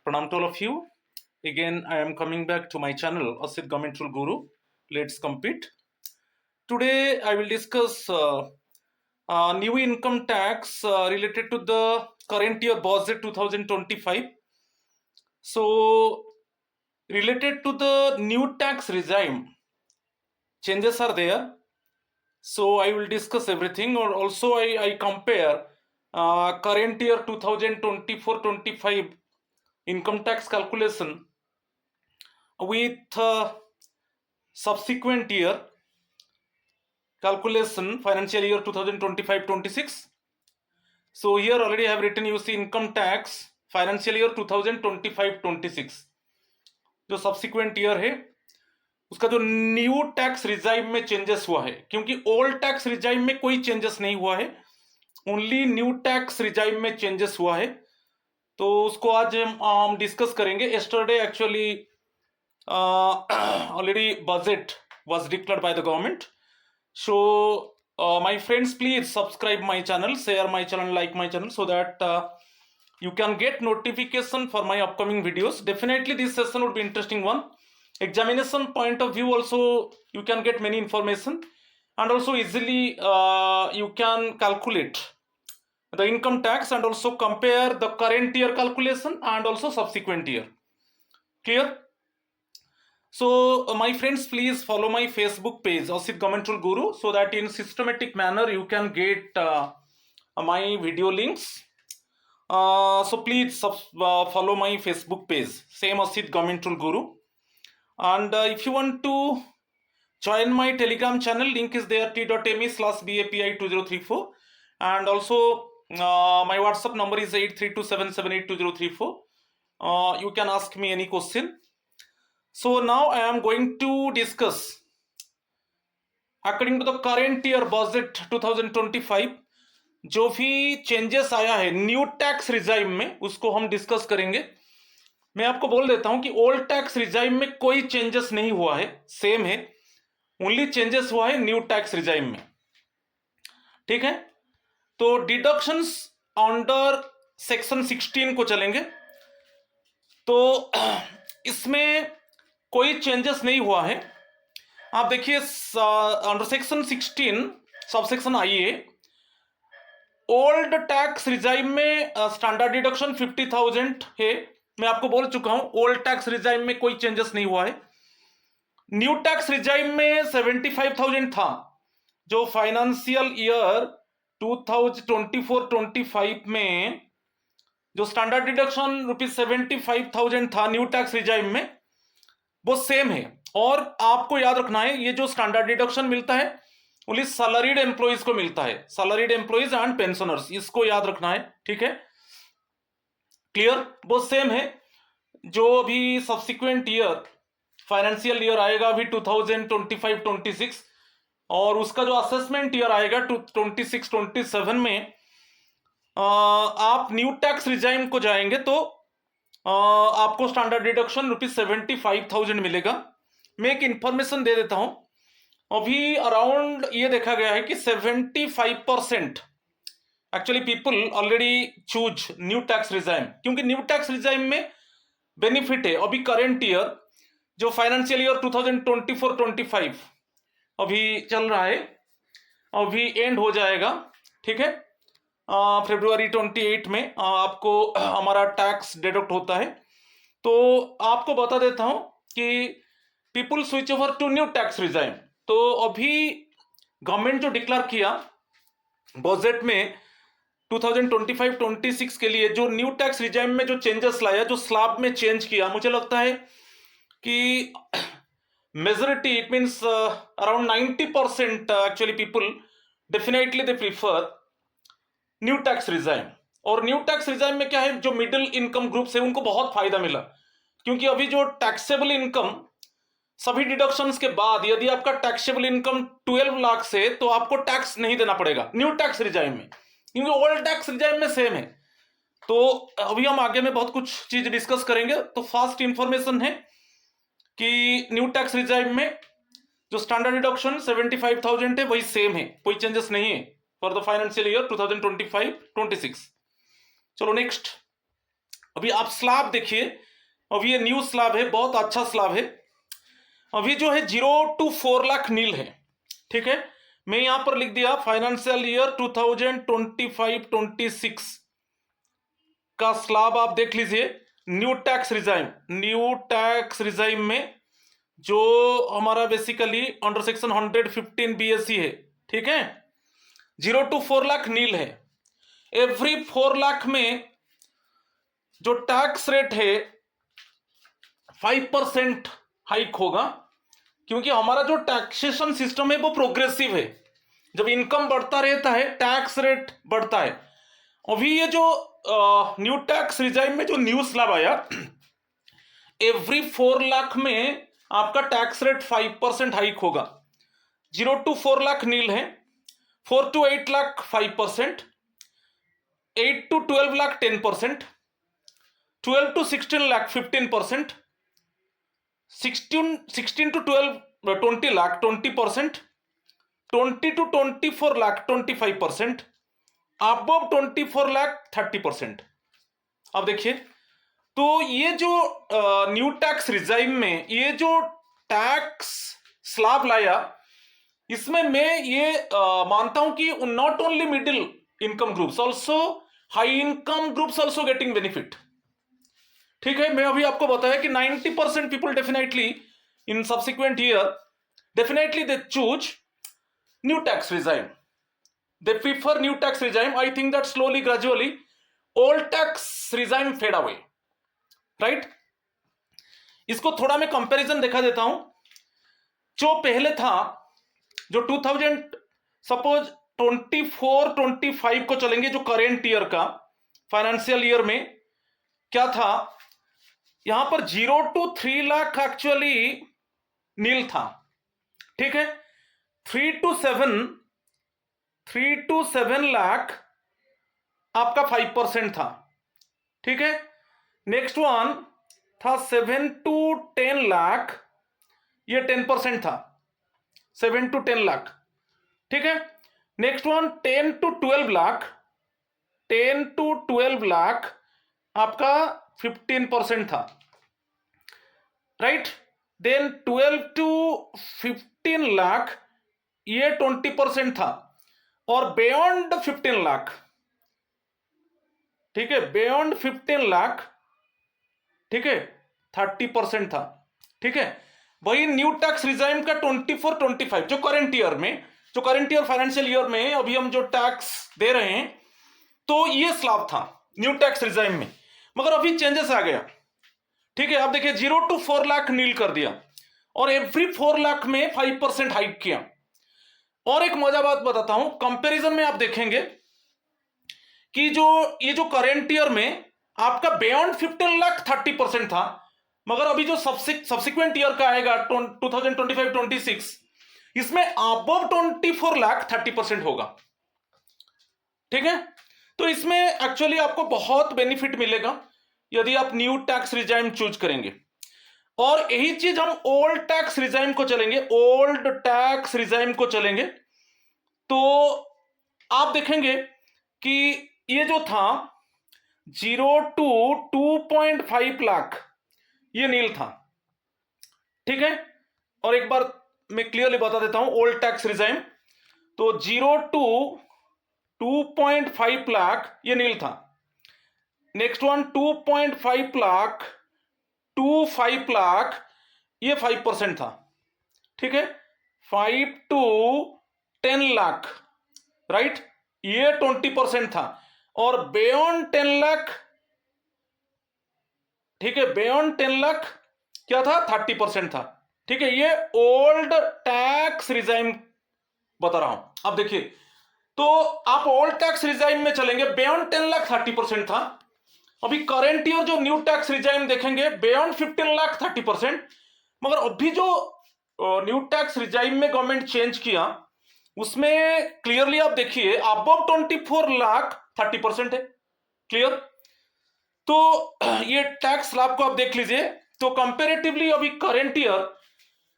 pranam to all of you. Again, I am coming back to my channel, Asit Government Rule Guru. Let's compete. Today, I will discuss new income tax related to the current year budget 2025. So, related to the new tax regime, changes are there. So, I will discuss everything, or also I compare current year 2024-25 income tax calculation with subsequent year calculation financial year 2025-26. So here already I have written, you see, income tax financial year 2025-26 जो subsequent year है उसका जो new tax regime में changes हुआ है, क्योंकि old tax regime में कोई चेंजेस नहीं हुआ है, ओनली न्यू टैक्स रिजाइम में चेंजेस हुआ है। तो उसको आज हम डिस्कस करेंगे। Yesterday actually already budget was declared by the government. So my friends, please subscribe my channel, share my channel, like my channel, so that you can get notification for my upcoming videos. Definitely this session would be interesting one. Examination point of view also you can get many information, and also easily you can calculate the income tax and also compare the current year calculation and also subsequent year. Clear? So my friends, please follow my Facebook page Asit Government Rule Guru, so that in systematic manner you can get my video links. So please follow my Facebook page, same Asit Government Rule Guru. And if you want to join my Telegram channel, link is there, t.me/BAPI2034, and also my WhatsApp number is 8327782034. You can ask me any question. So now I am going to discuss according to the current year budget 2025 जो भी changes आया है new tax regime में, उसको हम discuss करेंगे। मैं आपको बोल देता हूं कि ओल्ड टैक्स रिजाइम में कोई चेंजेस नहीं हुआ है, सेम है, ओनली चेंजेस हुआ है न्यू टैक्स रिजाइम में। ठीक है, तो डिडक्शंस अंडर सेक्शन 16 को चलेंगे। तो इसमें कोई चेंजेस नहीं हुआ है। आप देखिए अंडर सेक्शन 16 सबसेक्शन आइए, ओल्ड टैक्स रिजाइम में स्टैंडर्ड डिडक्शन 50,000 है। मैं आपको बोल चुका हूं ओल्ड टैक्स रिजाइम में कोई चेंजेस नहीं हुआ है। न्यू टैक्स रिजाइम में 75,000 था, जो फाइनेंशियल ईयर 2024-25 में जो स्टैंडर्ड डिडक्शन ₹75,000 था न्यू टैक्स रिजाइम में, वो सेम है। और आपको याद रखना है, ये जो स्टैंडर्ड डिडक्शन मिलता है ओनली सैलरीड एम्प्लॉइज को मिलता है, सैलरीड एम्प्लॉइज एंड पेंशनर्स, इसको याद रखना है। ठीक है, क्लियर? वो सेम है। जो अभी सब्सिक्वेंट ईयर फाइनेंशियल ईयर आएगा अभी 2025-26, और उसका जो असेसमेंट ईयर आएगा 26-27 में आप न्यू टैक्स रिजाइम को जाएंगे तो आपको स्टैंडर्ड डिडक्शन ₹75,000 मिलेगा। मैं एक इंफॉर्मेशन दे देता हूं, अभी अराउंड ये देखा गया है कि 75% actually people already choose new tax regime, क्योंकि न्यू टैक्स रिजाइम में बेनिफिट है। अभी करंट ईयर जो फाइनेंशियल ईयर 2024-25 अभी चल रहा है, अभी एंड हो जाएगा। ठीक है, February 28 में आपको हमारा टैक्स डिडक्ट होता है। तो आपको बता देता हूं कि people switch over to new tax regime. तो अभी गवर्नमेंट जो डिक्लेयर किया बजट में 2025-26 के लिए, जो न्यू टैक्स रिजाइम में जो चेंजेस लाया, जो स्लैब में चेंज किया, मुझे लगता है कि majority, it means around 90% actually people definitely they prefer new tax regime. और न्यू टैक्स रिजाइम में क्या है, जो मिडिल इनकम ग्रुप है उनको बहुत फायदा मिला, क्योंकि अभी जो टैक्सेबल इनकम सभी डिडक्शंस के बाद, यदि आपका टैक्सेबल इनकम 12 लाख से, तो आपको टैक्स नहीं देना पड़ेगा न्यू टैक्स रिजाइम में, क्योंकि ओल्ड टैक्स रिजाइम में सेम है। तो अभी हम आगे में बहुत कुछ चीज डिस्कस करेंगे। तो फास्ट इंफॉर्मेशन है कि न्यू टैक्स रिजाइम में जो स्टैंडर्ड डिडक्शन 75,000 है वही सेम है, कोई चेंजेस नहीं है फॉर द फाइनेंशियल ईयर 2025-26। चलो नेक्स्ट, अभी आप स्लैब देखिए, अभी ये न्यू स्लैब है, बहुत अच्छा स्लैब है। अभी जो है 0 to 4 लाख नील है, ठीक है। मैं यहां पर लिख दिया फाइनेंशियल ईयर 2025-26 का स्लैब आप देख लीजिए। न्यू टैक्स रिजाइम में जो हमारा बेसिकली अंडर सेक्शन 115 BSC है, ठीक है। 0 to 4 लाख नील है। एवरी 4 लाख में जो टैक्स रेट है 5% हाइक होगा, क्योंकि हमारा जो टैक्सेशन सिस्टम है वो प्रोग्रेसिव है। जब इनकम बढ़ता रहता है टैक्स रेट बढ़ता है। अभी ये जो न्यू टैक्स रिजाइम में जो न्यू स्लैब आया, एवरी 4 लाख में आपका टैक्स रेट 5% हाइक होगा। 0 to 4 लाख नील है, 4 to 8 lakh 5%, 8 to 12 lakh 10%, 12 to 16 lakh 15%, 16 to 20 lakh 20%, 20 to 24 lakh 25%, above 24 lakh 30%। अब देखिए, तो ये जो न्यू टैक्स रिजाइम में ये जो टैक्स स्लैब लाया, इसमें मैं ये मानता हूं कि not only middle income groups, also high income groups also getting benefit, ठीक है। मैं अभी आपको बताया कि 90% people definitely in subsequent year definitely they choose new tax regime, they prefer new tax regime. I think that slowly gradually old tax regime fade away, right? इसको थोड़ा मैं कंपैरिजन दिखा देता हूं। जो पहले था, जो 2000 सपोज 24-25 को चलेंगे, जो करेंट ईयर का फाइनेंशियल ईयर में क्या था, यहां पर 0 to 3 लाख एक्चुअली नील था, ठीक है। 3 to 7 लाख आपका 5% था, ठीक है। नेक्स्ट वन था 7 to 10 लाख, ये 10% था, 7 to 10 लाख, ठीक है। Next one 10 to 12 lakh, 10 to 12 lakh आपका 15% था, राइट। देन 12 to 15 लाख ये 20% था, और बियॉन्ड 15 लाख, ठीक है, बियॉन्ड 15 लाख, ठीक है, 30% था, ठीक है। वही न्यू टैक्स रिजाइम का 24-25 जो करंट ईयर में, जो करंट ईयर फाइनेंशियल ईयर में अभी हम जो टैक्स दे रहे हैं, तो ये स्लैब था न्यू टैक्स रिजाइम में। मगर अभी चेंजेस आ गया, ठीक है। आप देखिए 0 to 4 लाख नील कर दिया, और एवरी 4 लाख में 5% हाइक किया। और एक मजा बात बताता हूं, कंपैरिजन में आप देखेंगे कि जो ये जो करेंट ईयर में आपका बियॉन्ड 15 लाख 30% था, मगर अभी जो सब्सिक्वेंट ईयर का आएगा 2025-26, इसमें अबव 24 लाख 30% होगा, ठीक है। तो इसमें एक्चुअली आपको बहुत बेनिफिट मिलेगा यदि आप न्यू टैक्स रिजाइम चूज करेंगे। और यही चीज हम ओल्ड टैक्स रिजाइम को चलेंगे, ओल्ड टैक्स रिजाइम को चलेंगे, तो आप देखेंगे कि ये जो था 0 to 2.5 लाख ये नील था, ठीक है। और एक बार मैं क्लियरली बता देता हूं ओल्ड टैक्स रिजाइम, तो 0 to 2.5 लाख ये नील था। Next one 2.5 lakh to 5 lakh ये 5% था, ठीक है। 5 to 10 लाख, राइट, ये 20% था। और बियॉन्ड 10 लाख, ठीक है, बियॉन्ड 10 लाख क्या था, 30% था, ठीक है। ये ओल्ड टैक्स रिजाइम बता रहा हूं। अब देखिए, तो आप ओल्ड टैक्स रिजाइम में चलेंगे, बियॉन्ड 10 लाख 30% था। अभी करेंट ईयर जो न्यू टैक्स रिजाइम देखेंगे, बियॉन्ड 15 लाख 30%। मगर अभी जो न्यू टैक्स रिजाइम में गवर्नमेंट चेंज किया, उसमें क्लियरली आप देखिए अबव 24 लाख 30% है, क्लियर। तो ये टैक्स स्लैब को आप देख लीजिए। तो कंपैरेटिवली अभी करेंट ईयर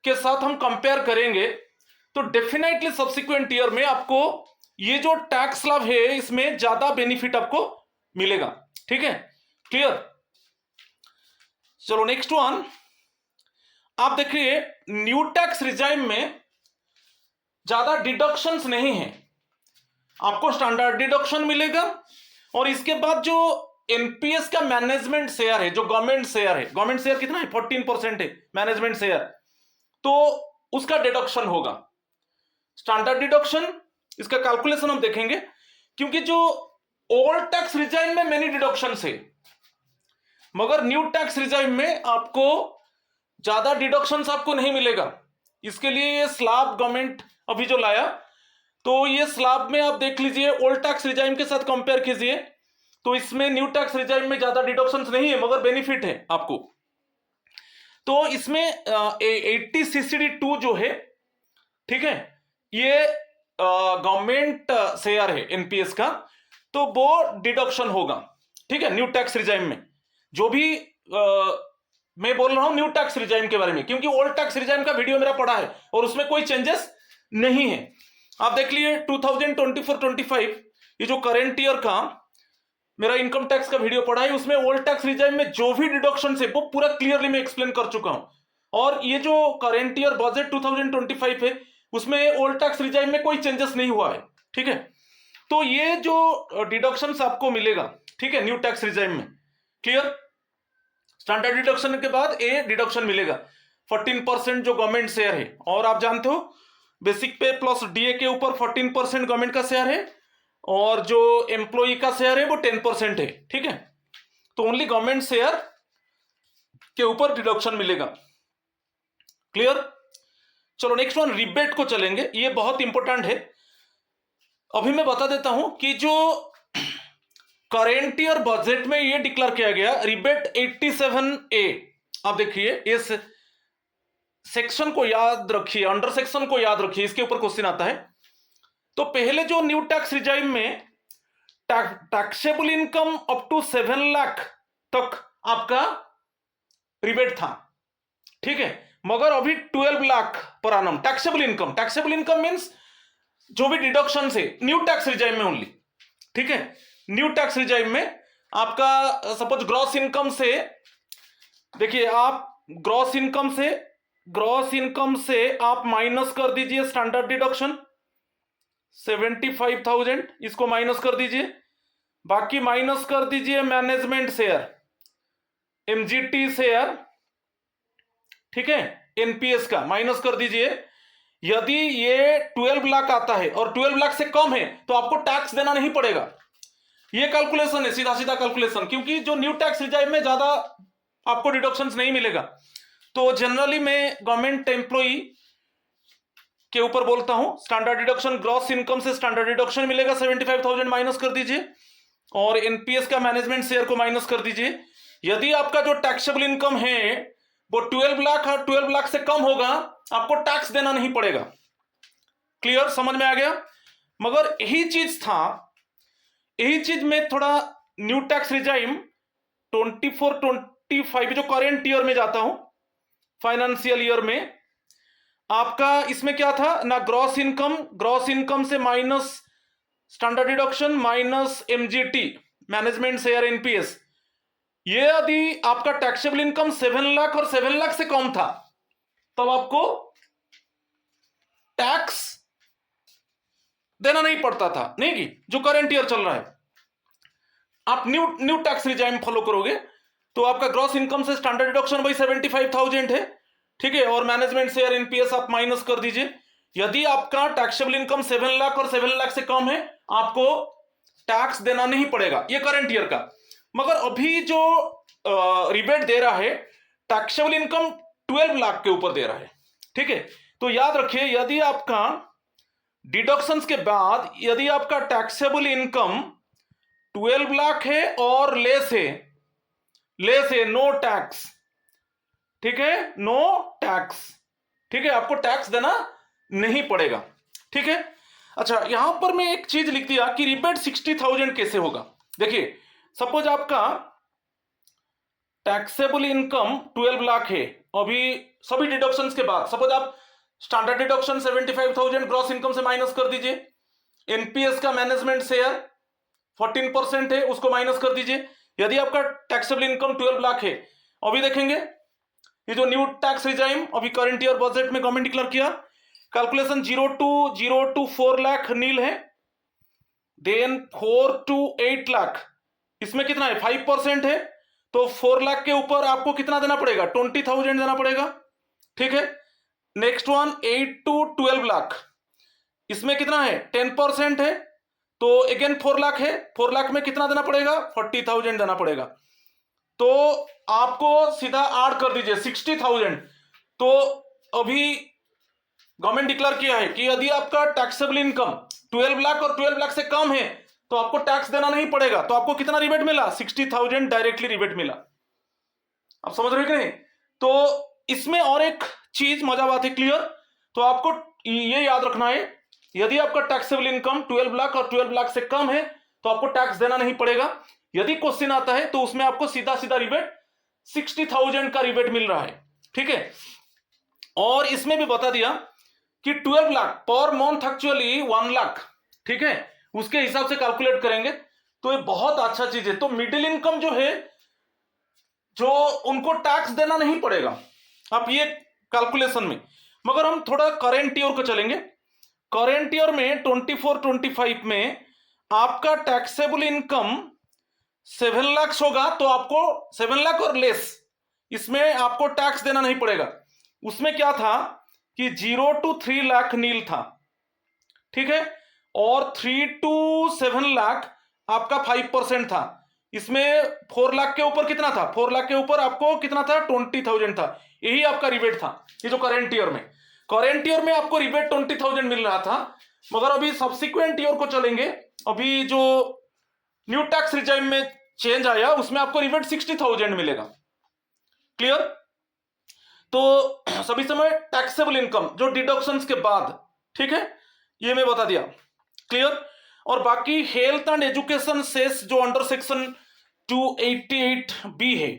के साथ हम कंपेयर करेंगे, तो डेफिनेटली सब्सिक्वेंट ईयर में आपको ये जो टैक्स स्लैब है इसमें ज्यादा बेनिफिट आपको मिलेगा, ठीक है, क्लियर। चलो नेक्स्ट वन, आप देखिए न्यू टैक्स रिजाइम में ज्यादा डिडक्शंस नहीं है, आपको स्टैंडर्ड डिडक्शन मिलेगा और इसके बाद जो एनपीएस का मैनेजमेंट शेयर है, जो गवर्नमेंट शेयर है, गवर्नमेंट शेयर कितना है 14% है मैनेजमेंट शेयर, तो उसका डिडक्शन होगा। स्टैंडर्ड डिडक्शन इसका कैलकुलेशन हम देखेंगे, क्योंकि जो ओल्ड टैक्स रिजाइम में मेनी डिडक्शंस है, मगर न्यू टैक्स रिजाइम में आपको ज्यादा डिडक्शंस आपको नहीं मिलेगा। इसके लिए ये स्लैब गवर्नमेंट अभी जो लाया, तो ये स्लैब में आप देख लीजिए ओल्ड टैक्स रिजाइम के साथ कंपेयर कीजिए, तो इसमें न्यू टैक्स रिजाइम में ज्यादा डिडक्शंस नहीं है मगर बेनिफिट है आपको। तो इसमें 80 CCD 2 जो है, ठीक है, ये गवर्नमेंट शेयर है एनपीएस का, तो वो डिडक्शन होगा, ठीक है, न्यू टैक्स रिजाइम में। जो भी मैं बोल रहा हूं न्यू टैक्स रिजाइम के बारे में, क्योंकि ओल्ड टैक्स रिजाइम का वीडियो मेरा पड़ा है और उसमें कोई चेंजेस नहीं है। आप देख लिए 2024-25 ये जो करेंट ईयर का मेरा इनकम टैक्स का वीडियो पड़ा है, उसमें ओल्ड टैक्स रिजाइम में जो भी डिडक्शन है वो पूरा क्लियरली मैं एक्सप्लेन कर चुका हूं। और ये जो करेंट ईयर बजट 2025 है उसमें ओल्ड टैक्स रिजाइम में कोई चेंजेस नहीं हुआ है, ठीक है। तो ये जो डिडक्शन आपको मिलेगा, ठीक है, न्यू टैक्स रिजाइम में, क्लियर। स्टैंडर्ड डिडक्शन के बाद ए डिडक्शन मिलेगा 14% जो गवर्नमेंट शेयर है, और आप जानते हो बेसिक पे प्लस डीए के ऊपर 14% गवर्नमेंट का शेयर है और जो एम्प्लॉय का शेयर है वो 10% है, ठीक है। तो ओनली गवर्नमेंट शेयर के ऊपर डिडक्शन मिलेगा, क्लियर। चलो नेक्स्ट वन रिबेट को चलेंगे, ये बहुत इंपॉर्टेंट है। अभी मैं बता देता हूं कि जो करेंट ईयर बजट में ये डिक्लेयर किया गया रिबेट 87A, आप देखिए इस सेक्शन को याद रखिए, अंडर सेक्शन को याद रखिए, इसके ऊपर क्वेश्चन आता है। तो पहले जो न्यू टैक्स रिजाइम में taxable income up to 7 lakh तक आपका रिबेट था, ठीक है, मगर अभी 12 लाख पर आनम taxable income. Taxable income means जो भी डिडक्शन है न्यू टैक्स रिजाइम में ओनली, ठीक है। न्यू टैक्स रिजाइम में आपका सपोज ग्रॉस इनकम से, देखिए आप ग्रॉस इनकम से आप माइनस कर दीजिए स्टैंडर्ड डिडक्शन 75,000, इसको माइनस कर दीजिए, बाकी माइनस कर दीजिए मैनेजमेंट शेयर, एमजीटी शेयर, ठीक है, एनपीएस का माइनस कर दीजिए। यदि ये 12 लाख आता है और 12 लाख से कम है तो आपको टैक्स देना नहीं पड़ेगा। ये कैलकुलेशन है, सीधा सीधा कैलकुलेशन, क्योंकि जो न्यू टैक्स रिजाइम में ज्यादा आपको डिडक्शंस नहीं मिलेगा। तो जनरली मैं गवर्नमेंट एम्प्लॉई के ऊपर बोलता हूं, स्टैंडर्ड डिडक्शन ग्रॉस इनकम से स्टैंडर्ड डिडक्शन मिलेगा 75,000 माइनस कर दीजिए और एनपीएस का मैनेजमेंट शेयर को माइनस कर दीजिए। यदि आपका जो टैक्सेबल इनकम है वो 12 लाख और 12 लाख से कम होगा, आपको टैक्स देना नहीं पड़ेगा, क्लियर, समझ में आ गया। मगर यही चीज में थोड़ा न्यू टैक्स रिजाइम 24-25 जो करेंट ईयर में जाता हूं, फाइनेंशियल ईयर में आपका इसमें क्या था ना, ग्रॉस इनकम से minus standard deduction minus MGT management share NPS. ये यदि आपका टैक्सेबल इनकम 7 लाख और 7 लाख से कम था तब आपको टैक्स देना नहीं पड़ता था, नहीं कि जो करंट ईयर चल रहा है आप न्यू टैक्स रिजाइम फॉलो करोगे तो आपका ग्रॉस इनकम से स्टैंडर्ड डिडक्शन वही 75,000 है, ठीक है, और मैनेजमेंट शेयर एनपीएस आप माइनस कर दीजिए। यदि आपका टैक्सेबल इनकम 7 लाख और 7 लाख से कम है आपको टैक्स देना नहीं पड़ेगा, ये करंट ईयर का। मगर अभी जो रिबेट दे रहा है टैक्सेबल इनकम 12 लाख के ऊपर दे रहा है, ठीक है। तो याद रखिए यदि आपका डिडक्शंस के बाद यदि आपका टैक्सेबल इनकम 12 लाख है और लेस है नो टैक्स, ठीक है, नो टैक्स, ठीक है, आपको टैक्स देना नहीं पड़ेगा, ठीक है। अच्छा, यहां पर मैं एक चीज लिख दिया कि रिबेट 60,000 कैसे होगा। देखिए सपोज आपका टैक्सेबल इनकम 12 लाख है अभी सभी डिडक्शंस के बाद, सपोज आप स्टैंडर्ड डिडक्शन 75,000 ग्रॉस इनकम से माइनस कर दीजिए, एनपीएस का मैनेजमेंट शेयर 14% है उसको माइनस कर दीजिए। यदि आपका टैक्सेबल इनकम 12 लाख है अभी देखेंगे ये जो न्यू टैक्स रिजाइम अभी करंट ईयर बजट में गवर्नमेंट डिक्लेयर किया, कैलकुलेशन 0 to 4 लाख नील है, देन 4 to 8 लाख, इसमें कितना है 5% है, तो 4 लाख के ऊपर आपको कितना देना पड़ेगा 20,000 देना पड़ेगा, ठीक है। नेक्स्ट वन 8 to 12 लाख, इसमें कितना है 10% है, तो अगेन 4 लाख है, 4 लाख में कितना देना पड़ेगा 40,000 देना पड़ेगा, तो आपको सीधा ऐड कर दीजिए 60,000। तो अभी गवर्नमेंट डिक्लेयर किया है कि यदि आपका टैक्सेबल इनकम 12 लाख और 12 लाख से कम है तो आपको टैक्स देना नहीं पड़ेगा, तो आपको कितना रिबेट मिला 60,000 डायरेक्टली रिबेट मिला। आप समझ रहे हो कि नहीं? तो इसमें और एक चीज मजा बात है, क्लियर? तो आपको ये याद रखना है, यदि आपका टैक्सेबल इनकम 12 लाख और 12 लाख से कम है तो आपको टैक्स देना नहीं पड़ेगा। यदि क्वेश्चन आता है तो उसमें आपको सीधा सीधा रिबेट 60,000 का रिबेट मिल रहा है, ठीक है। और इसमें भी बता दिया कि 12 lakh per month actually 1 lakh, ठीक है, उसके हिसाब से कैलकुलेट करेंगे, तो ये बहुत अच्छा चीज है। तो मिडिल इनकम जो है, जो उनको टैक्स देना नहीं पड़ेगा आप ये कैलकुलेशन में। मगर हम थोड़ा करेंट ईयर को चलेंगे। करेंट ईयर में 24-25 में आपका टैक्सेबल इनकम 7 लाख होगा, तो आपको 7 लाख और लेस, इसमें आपको टैक्स देना नहीं पड़ेगा। उसमें क्या था कि 0 to 3 लाख नील था, ठीक है, और 3 to 7 लाख आपका 5% था। इसमें 4 लाख के ऊपर कितना था, 4 लाख के ऊपर आपको कितना था 20,000 था, यही आपका रिबेट था। ये जो करेंट ईयर में आपको रिबेट 20,000 मिल रहा था। मगर अभी सब्सिक्वेंट ईयर को चलेंगे, अभी जो न्यू टैक्स रिजाइम में चेंज आया उसमें आपको रिबेट 60,000 मिलेगा, क्लियर? तो सभी समय टैक्सेबल इनकम जो डिडक्शंस के बाद, ठीक है, ये मैं बता दिया, क्लियर? और बाकी हेल्थ एंड एजुकेशन सेस जो अंडर सेक्शन 288B है,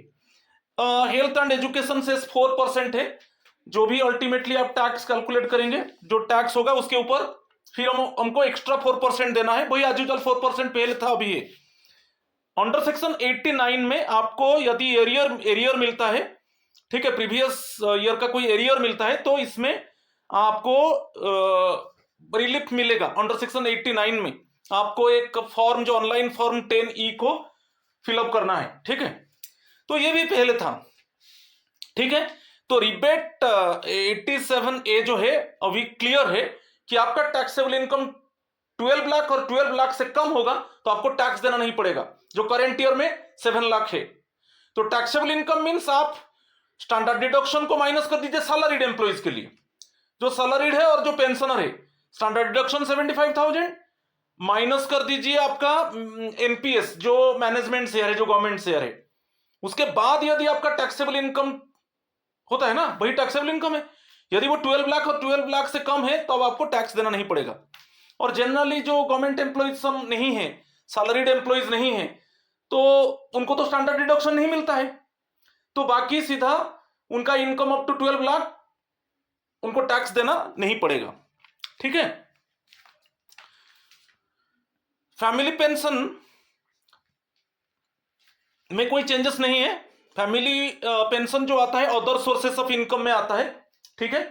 हेल्थ एंड एजुकेशन सेस 4% है, जो भी अल्टीमेटली आप टैक्स कैलकुलेट करेंगे, जो टैक्स होगा उसके ऊपर फिर हमको एक्स्ट्रा 4% देना है, वही एज यूजुअल 4% पहले था अभी है। अंडर सेक्शन 89 में आपको यदि एरियर मिलता है, ठीक है, प्रीवियस ईयर का कोई एरियर मिलता है, तो इसमें आपको रिलीफ मिलेगा। अंडर सेक्शन 89 में आपको एक फॉर्म, जो ऑनलाइन फॉर्म 10E को फिलअप करना है, ठीक है। तो ये भी पहले था, ठीक है। तो रिबेट 87A जो है अभी क्लियर है कि आपका टैक्सेबल इनकम 12 लाख और 12 लाख से कम होगा तो आपको टैक्स देना नहीं पड़ेगा, जो करंट ईयर में 7 लाख है। तो टैक्सेबल इनकम मीन्स आप स्टैंडर्ड डिडक्शन को माइनस कर दीजिए सैलरीड एम्प्लॉइज के लिए, जो सैलरीड है और जो पेंशनर है, स्टैंडर्ड डिडक्शन 75,000 माइनस कर दीजिए आपका एनपीएस जो मैनेजमेंट शेयर है, जो गवर्नमेंट शेयर है। उसके बाद यदि आपका टैक्सेबल इनकम होता है ना, वही टैक्सेबल इनकम है, यदि वो 12 लाख और 12 लाख से कम है तो अब आपको टैक्स देना नहीं पड़ेगा। और जनरली जो गवर्नमेंट एम्प्लॉइज सब नहीं है, सैलरीड एम्प्लॉइज नहीं है, तो उनको तो स्टैंडर्ड डिडक्शन नहीं मिलता है, तो बाकी सीधा उनका इनकम अप टू 12 लाख उनको टैक्स देना नहीं पड़ेगा, ठीक है। फैमिली पेंशन में कोई चेंजेस नहीं है। फैमिली पेंशन जो आता है अदर सोर्सेस ऑफ इनकम में आता है, ठीक है।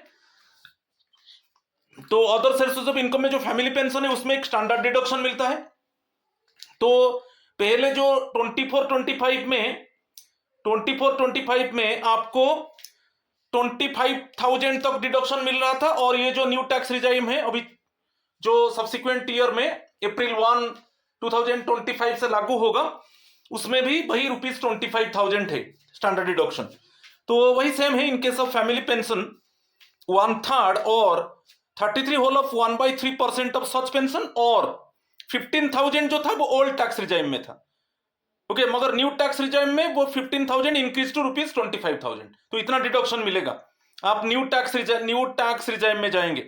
तो अदर सोर्सेस ऑफ इनकम में जो फैमिली पेंशन है उसमें एक स्टैंडर्ड डिडक्शन मिलता है। तो पहले जो 24-25 में आपको 25,000 तक डिडक्शन मिल रहा था, और ये जो न्यू टैक्स रिजाइम है अभी जो सब्सिक्वेंट ईयर में अप्रैल 1, 2025 से लागू होगा, उसमें भी वही ₹25,000 है स्टैंडर्ड डिडक्शन। तो वही सेम है in case of family pension 1/3 और 33 whole of 1/3% of such pension, और 15,000 जो था वो ओल्ड टैक्स रिजाइम में था, ओके। मगर न्यू टैक्स रिजाइम में वो 15,000 इंक्रीज टू ₹25,000, तो इतना डिडक्शन मिलेगा। आप न्यू टैक्स रिजाइम में जाएंगे,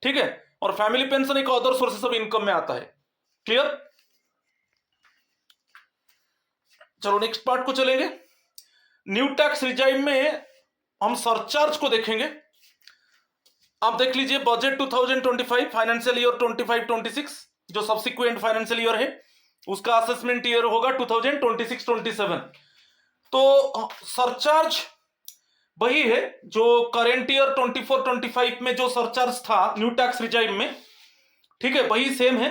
ठीक है। और फैमिली पेंशन एक अदर सोर्सेस ऑफ इनकम में आता है, क्लियर? चलो नेक्स्ट पार्ट को चलेंगे। न्यू टैक्स रिजाइम में हम सरचार्ज को देखेंगे। आप देख लीजिए बजट 2025 फाइनेंशियल ईयर 25-26 जो सब्सिक्वेंट फाइनेंशियल ईयर है उसका असेसमेंट ईयर होगा 2026-27। तो सरचार्ज वही है जो करेंट ईयर 24-25 में जो सरचार्ज था न्यू टैक्स रिजाइम में, ठीक है, वही सेम है।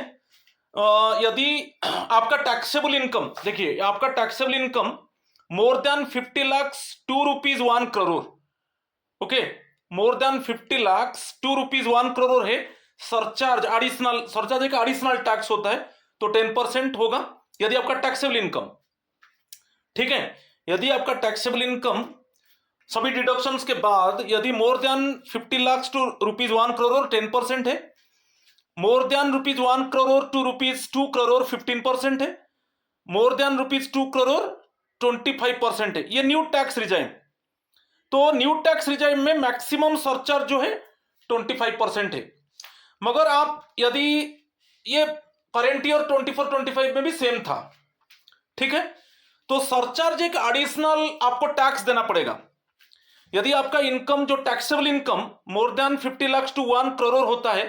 यदि आपका टैक्सेबल इनकम, देखिए आपका taxable income more than 50 lakh 2 rupees 1 crore, okay, more than 50 lakh 2 rupees 1 crore है, सरचार्ज एडिशनल, सरचार्ज एक एडिशनल टैक्स होता है, तो 10% होगा यदि आपका टैक्सेबल इनकम, ठीक है। यदि आपका टैक्सेबल इनकम सभी डिडक्शंस के बाद यदि more than 50 lakh to rupees 1 crore 10% है, more than rupees 1 crore to rupees 2 crore 15% है, मोर देन रुपीज 2 करोड़ 25% है, ये न्यू टैक्स रिजाइम। तो न्यू टैक्स रिजाइम में मैक्सिमम सरचार्ज जो है 25% है। मगर आप यदि ये करेंट ईयर 24-25 में भी सेम था, ठीक है, तो सरचार्ज एक एडिशनल आपको टैक्स देना पड़ेगा। यदि आपका इनकम जो taxable income more than 50 lakh to 1 crore होता है,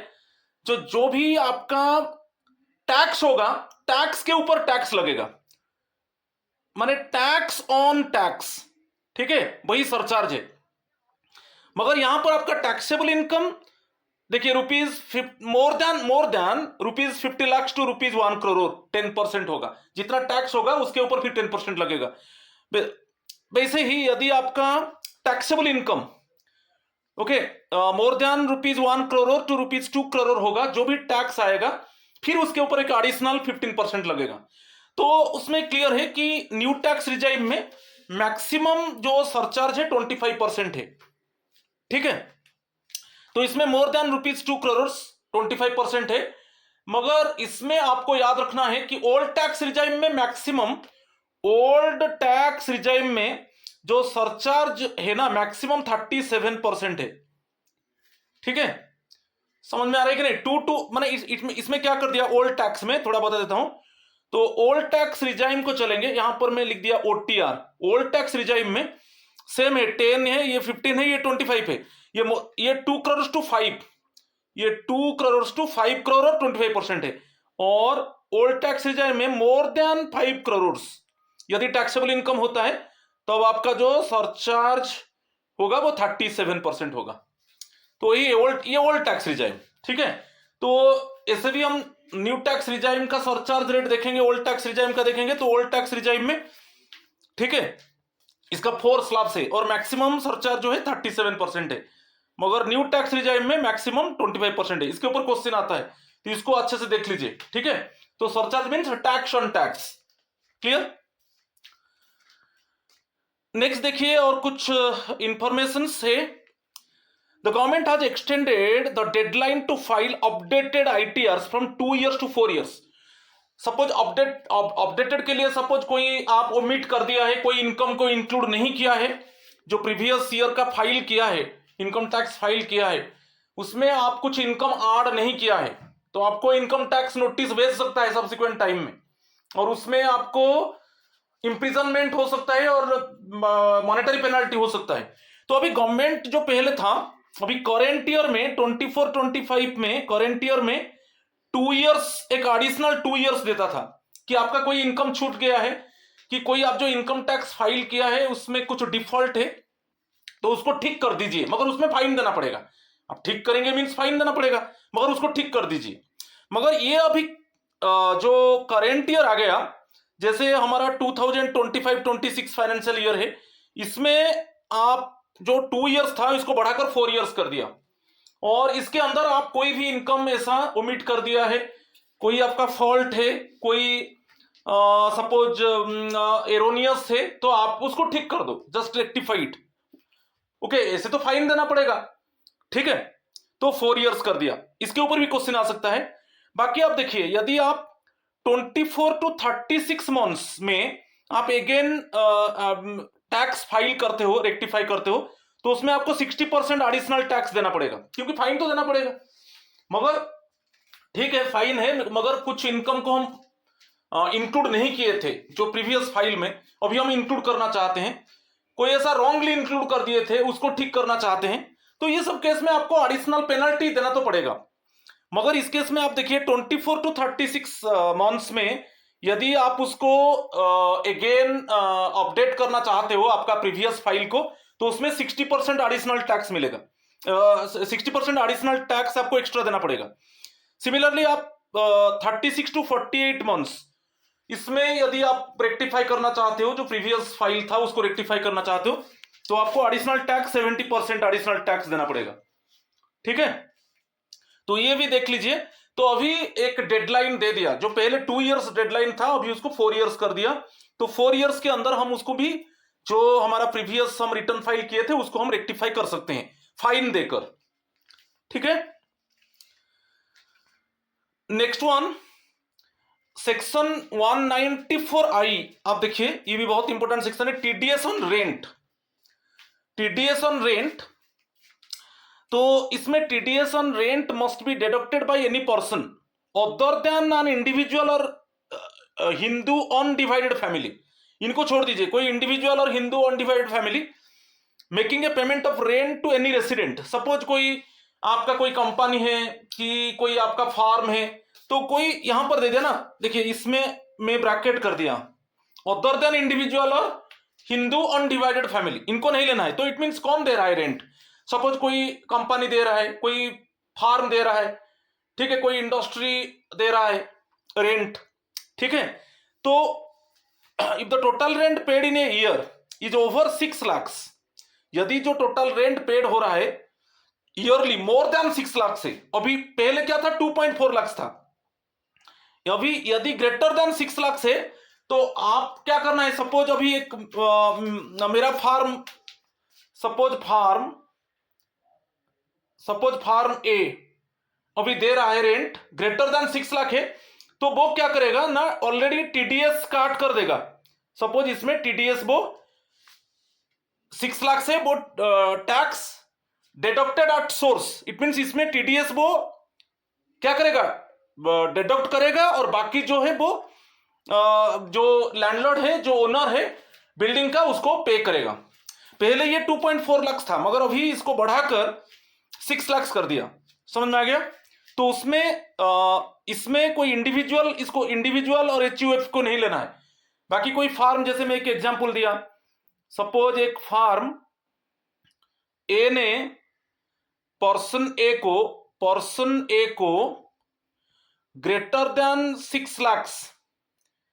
जो भी आपका टैक्स होगा, टैक्स के ऊपर टैक्स लगेगा, माने टैक्स ऑन टैक्स, ठीक है, वही सरचार्ज है। मगर यहां पर आपका टैक्सेबल इनकम देखिए more than rupees 50 lakh to rupees 1 crore 10% होगा, जितना टैक्स होगा उसके ऊपर फिर 10% लगेगा। वैसे ही यदि आपका taxable income okay more than rupees 1 crore to rupees 2 crore होगा, जो भी टैक्स आएगा फिर उसके ऊपर एक एडिशनल 15% लगेगा। तो उसमें क्लियर है कि न्यू टैक्स रिजाइम में मैक्सिमम जो सरचार्ज है 25% है, ठीक है। तो इसमें मोर देन रुपीज 2 करोड़ 25% है। मगर इसमें आपको याद रखना है कि ओल्ड टैक्स रिजाइम में मैक्सिमम, ओल्ड टैक्स रिजाइम में जो सरचार्ज है ना मैक्सिमम 37% है, ठीक है। समझ में आ रहा है कि नहीं? टू मैंने इसमें क्या कर दिया, ओल्ड टैक्स में थोड़ा बता देता हूं। तो ओल्ड टैक्स रिजाइम को चलेंगे, यहां पर मैं लिख दिया ओटीआर। ओल्ड टैक्स रिजाइम में सेम है, 10 है, ये 15 है, ये 25 है, ये 2 करोड़ टू 5, ये 2 करोड़ टू 5 करोड़ और 25% है। और ओल्ड टैक्स रिजाइम में मोर देन 5 करोड़ यदि टैक्सेबल इनकम होता है, तो आपका जो सरचार्ज होगा वो 37% होगा। तो ये ओल्ड टैक्स रिजाइम, ठीक है। तो ऐसे भी हम न्यू टैक्स रिजाइम का सरचार्ज रेट देखेंगे, ओल्ड टैक्स रिजाइम का देखेंगे। तो ओल्ड टैक्स रिजाइम में, ठीक है, इसका 4 स्लैब्स है और मैक्सिमम सरचार्ज जो है 37% है। मगर न्यू टैक्स रिजाइम में मैक्सिमम 25% है। इसके ऊपर क्वेश्चन आता है, तो इसको अच्छे से देख लीजिए, ठीक है। तो surcharge means tax on tax, clear. Next देखिए और कुछ इंफॉर्मेशन है। The government has extended the deadline to file updated ITRs from 2 years to 4 years। Suppose updated के लिए सपोज कोई आप ओमिट कर दिया है, कोई इनकम को इंक्लूड नहीं किया है, जो प्रीवियस ईयर का फाइल किया है, इनकम टैक्स फाइल किया है, उसमें आप कुछ इनकम ऐड नहीं किया है, तो आपको इनकम टैक्स नोटिस भेज सकता है सब्सिक्वेंट टाइम में, और उसमें आपको इंप्रिजनमेंट हो सकता है और मॉनेटरी पेनल्टी हो सकता है। तो अभी गवर्नमेंट जो पहले था, अभी करेंट ईयर में 24-25 में करेंट ईयर में 2 years एक एडिशनल 2 years देता था कि आपका कोई इनकम छूट गया है, कि कोई आप जो इनकम टैक्स फाइल किया है उसमें कुछ डिफॉल्ट है, तो उसको ठीक कर दीजिए, मगर उसमें फाइन देना पड़ेगा। आप ठीक करेंगे मीन्स फाइन देना पड़ेगा, मगर उसको ठीक कर दीजिए। मगर ये अभी जो करेंट ईयर आ गया, जैसे हमारा 2025-26 फाइनेंशियल ईयर है, इसमें आप जो 2 years था इसको बढ़ाकर 4 years कर दिया, और इसके अंदर आप कोई भी इनकम ऐसा ओमिट कर दिया है, कोई आपका फॉल्ट है, कोई सपोज एरोनियस है, तो आप उसको ठीक कर दो, जस्ट रेक्टिफाइड, ओके। ऐसे तो फाइन देना पड़ेगा, ठीक है। तो 4 years कर दिया। इसके ऊपर भी क्वेश्चन आ सकता है। बाकी आप देखिए, यदि आप 24 to 36 months में आप अगेन टैक्स फाइल करते हो, रेक्टिफाई करते हो, तो उसमें आपको 60% एडिशनल टैक्स देना पड़ेगा, क्योंकि फाइन तो देना पड़ेगा। मगर ठीक है, फाइन है, मगर कुछ इनकम को हम इंक्लूड नहीं किए थे जो प्रीवियस फाइल में, अभी हम इंक्लूड करना चाहते हैं, कोई ऐसा रॉन्गली इंक्लूड कर दिए थे उसको ठीक करना चाहते हैं, तो ये सब केस में आपको एडिशनल पेनल्टी देना तो पड़ेगा। मगर इस केस में आप देखिए 24 to 36 months में यदि आप उसको अगेन अपडेट करना चाहते हो आपका प्रीवियस फाइल को, तो उसमें 60% एडिशनल टैक्स मिलेगा, 60% एडिशनल टैक्स आपको एक्स्ट्रा देना पड़ेगा। सिमिलरली आप 36 टू 48 मंथ्स, इसमें यदि आप रेक्टिफाई करना चाहते हो, जो प्रीवियस फाइल था उसको रेक्टिफाई करना चाहते हो, तो आपको एडिशनल टैक्स 70% एडिशनल टैक्स देना पड़ेगा। ठीक है, तो ये भी देख लीजिए। तो अभी एक डेडलाइन दे दिया, जो पहले 2 इयर्स डेडलाइन था अभी उसको 4 इयर्स कर दिया। तो 4 इयर्स के अंदर हम उसको भी, जो हमारा प्रीवियस हम रिटर्न फाइल किए थे उसको हम रेक्टिफाई कर सकते हैं फाइन देकर। ठीक है, नेक्स्ट वन सेक्शन 194I, आप देखिए ये भी बहुत इंपॉर्टेंट सेक्शन है, TDS on rent. TDS on rent, तो इसमें TDS on rent must be deducted by any person other than an individual और हिंदू अनडिवाइडेड फैमिली। इनको छोड़ दीजिए, कोई इंडिविजुअल और Hindu undivided family making a payment of rent to any resident. Suppose कोई आपका कोई कंपनी है कि कोई आपका फार्म है, तो कोई यहां पर दे दिया ना, देखिए इसमें मैं ब्रैकेट कर दिया, अदर देन इंडिविजुअल और हिंदू अनडिवाइडेड फैमिली, इनको नहीं लेना है। तो इट मीन्स कौन दे रहा है रेंट? सपोज कोई कंपनी दे रहा है, कोई फार्म दे रहा है, ठीक है, कोई इंडस्ट्री दे रहा है रेंट। ठीक है, तो if the total rent paid in a year is over 6 lakh, यदि जो टोटल रेंट पेड हो रहा है ईयरली मोर देन 6 लाख से, अभी पहले क्या था 2.4 लाख था, अभी यदि ग्रेटर देन 6 लाख से, तो आप क्या करना है, सपोज अभी एक मेरा फार्म, सपोज फार्म ए अभी दे रहा है रेंट ग्रेटर देन 6 लाख है, तो वो क्या करेगा ना, ऑलरेडी टीडीएस काट कर देगा। सपोज इसमें टीडीएस वो 6 लाख से वो tax deducted at source, it means इसमें टीडीएस वो क्या करेगा, डिडक्ट करेगा, और बाकी जो है वो जो लैंडलॉर्ड है, जो ओनर है बिल्डिंग का, उसको पे करेगा। पहले ये 2.4 लाख था, मगर अभी इसको बढ़ाकर 6 लाख कर दिया। समझ में आ गया? तो उसमें इसमें कोई इंडिविजुअल, इसको इंडिविजुअल और एचयूएफ को नहीं लेना है। बाकी कोई फार्म, जैसे मैं एक एग्जांपल दिया, सपोज एक फार्म ए ने पर्सन ए को ग्रेटर देन 6 लाख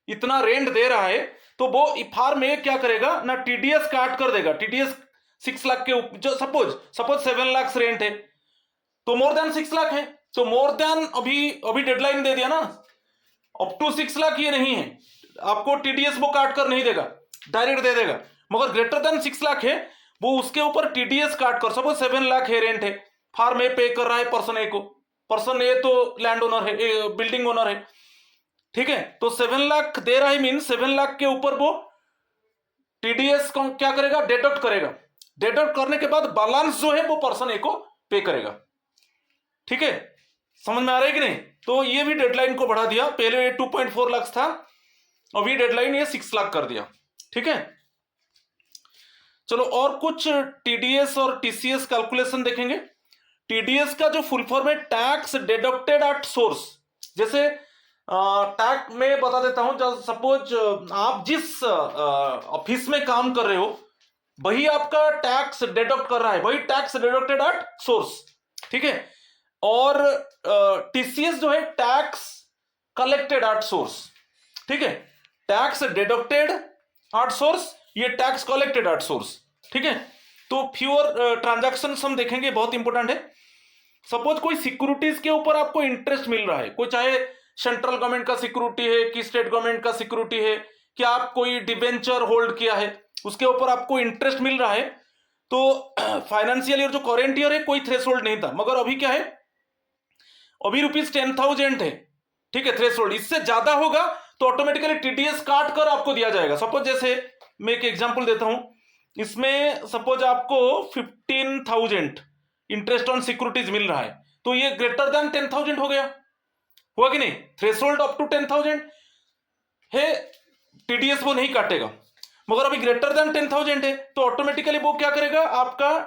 इतना रेंट दे रहा है, तो वो फार्म ए क्या करेगा ना, टीडीएस काट कर देगा। टीडीएस 6 लाख के ऊपर, जो सपोज 7 लाख रेंट है, तो मोर देन 6 लाख है, तो मोर देन अभी डेडलाइन दे दिया ना, अप टू 6 लाख ये नहीं है, आपको टीडीएस वो काट कर नहीं देगा, डायरेक्ट दे देगा। मगर ग्रेटर देन 6 लाख है, वो उसके ऊपर टीडीएस काट कर, सपोज 7 लाख है रेंट है, फार्म ए पे कर रहा है पर्सन ए को, पर्सन ए तो लैंड ओनर है, बिल्डिंग ओनर है। ठीक है, तो 7 लाख दे रहा है, मीन 7 लाख के ऊपर वो टीडीएस को क्या करेगा, डिडक्ट करेगा। डिडक्ट करने के बाद बैलेंस जो है वो पर्सन ए को पे करेगा। ठीक है, समझ में आ रहा है कि नहीं? तो ये भी डेडलाइन को बढ़ा दिया, पहले 2.4 लाख था, अभी डेडलाइन ये 6 लाख कर दिया। ठीक है, चलो और कुछ टीडीएस और टीसीएस कैलकुलेशन देखेंगे। टीडीएस का जो फुल फॉर्म है टैक्स डिडक्टेड एट सोर्स। जैसे टैक्स में बता देता हूं, जब सपोज आप जिस ऑफिस में काम कर रहे हो वही आपका टैक्स डिडक्ट कर रहा है, वही टैक्स डिडक्टेड एट सोर्स। ठीक है, और टीसीएस जो है टैक्स कलेक्टेड एट सोर्स। ठीक है, टैक्स डिडक्टेड एट सोर्स, ये टैक्स कलेक्टेड एट सोर्स। ठीक है, तो फ्यूअर ट्रांजैक्शन हम देखेंगे, बहुत इंपॉर्टेंट है। सपोज कोई सिक्योरिटीज के ऊपर आपको इंटरेस्ट मिल रहा है, कोई चाहे सेंट्रल गवर्नमेंट का सिक्योरिटी है कि स्टेट गवर्नमेंट का सिक्योरिटी है, कि आप कोई डिबेंचर होल्ड किया है, उसके ऊपर आपको इंटरेस्ट मिल रहा है, तो फाइनेंशियल ईयर जो करेंट ईयर है कोई थ्रेशोल्ड नहीं था, मगर अभी क्या है, अभी ₹10,000 है। ठीक है, थ्रेशोल्ड, इससे ज्यादा होगा तो ऑटोमेटिकली टीडीएस काट कर आपको दिया जाएगा। सपोज जैसे मैं एक एग्जांपल देता हूं, इसमें सपोज आपको 15,000 इंटरेस्ट ऑन सिक्योरिटीज मिल रहा है, तो ये ग्रेटर देन 10,000 हो गया, हुआ कि नहीं? थ्रेशोल्ड अप टू 10,000 है, टीडीएस वो नहीं काटेगा। मगर अभी ग्रेटर देन 10,000 है, तो ऑटोमेटिकली वो क्या करेगा, आपका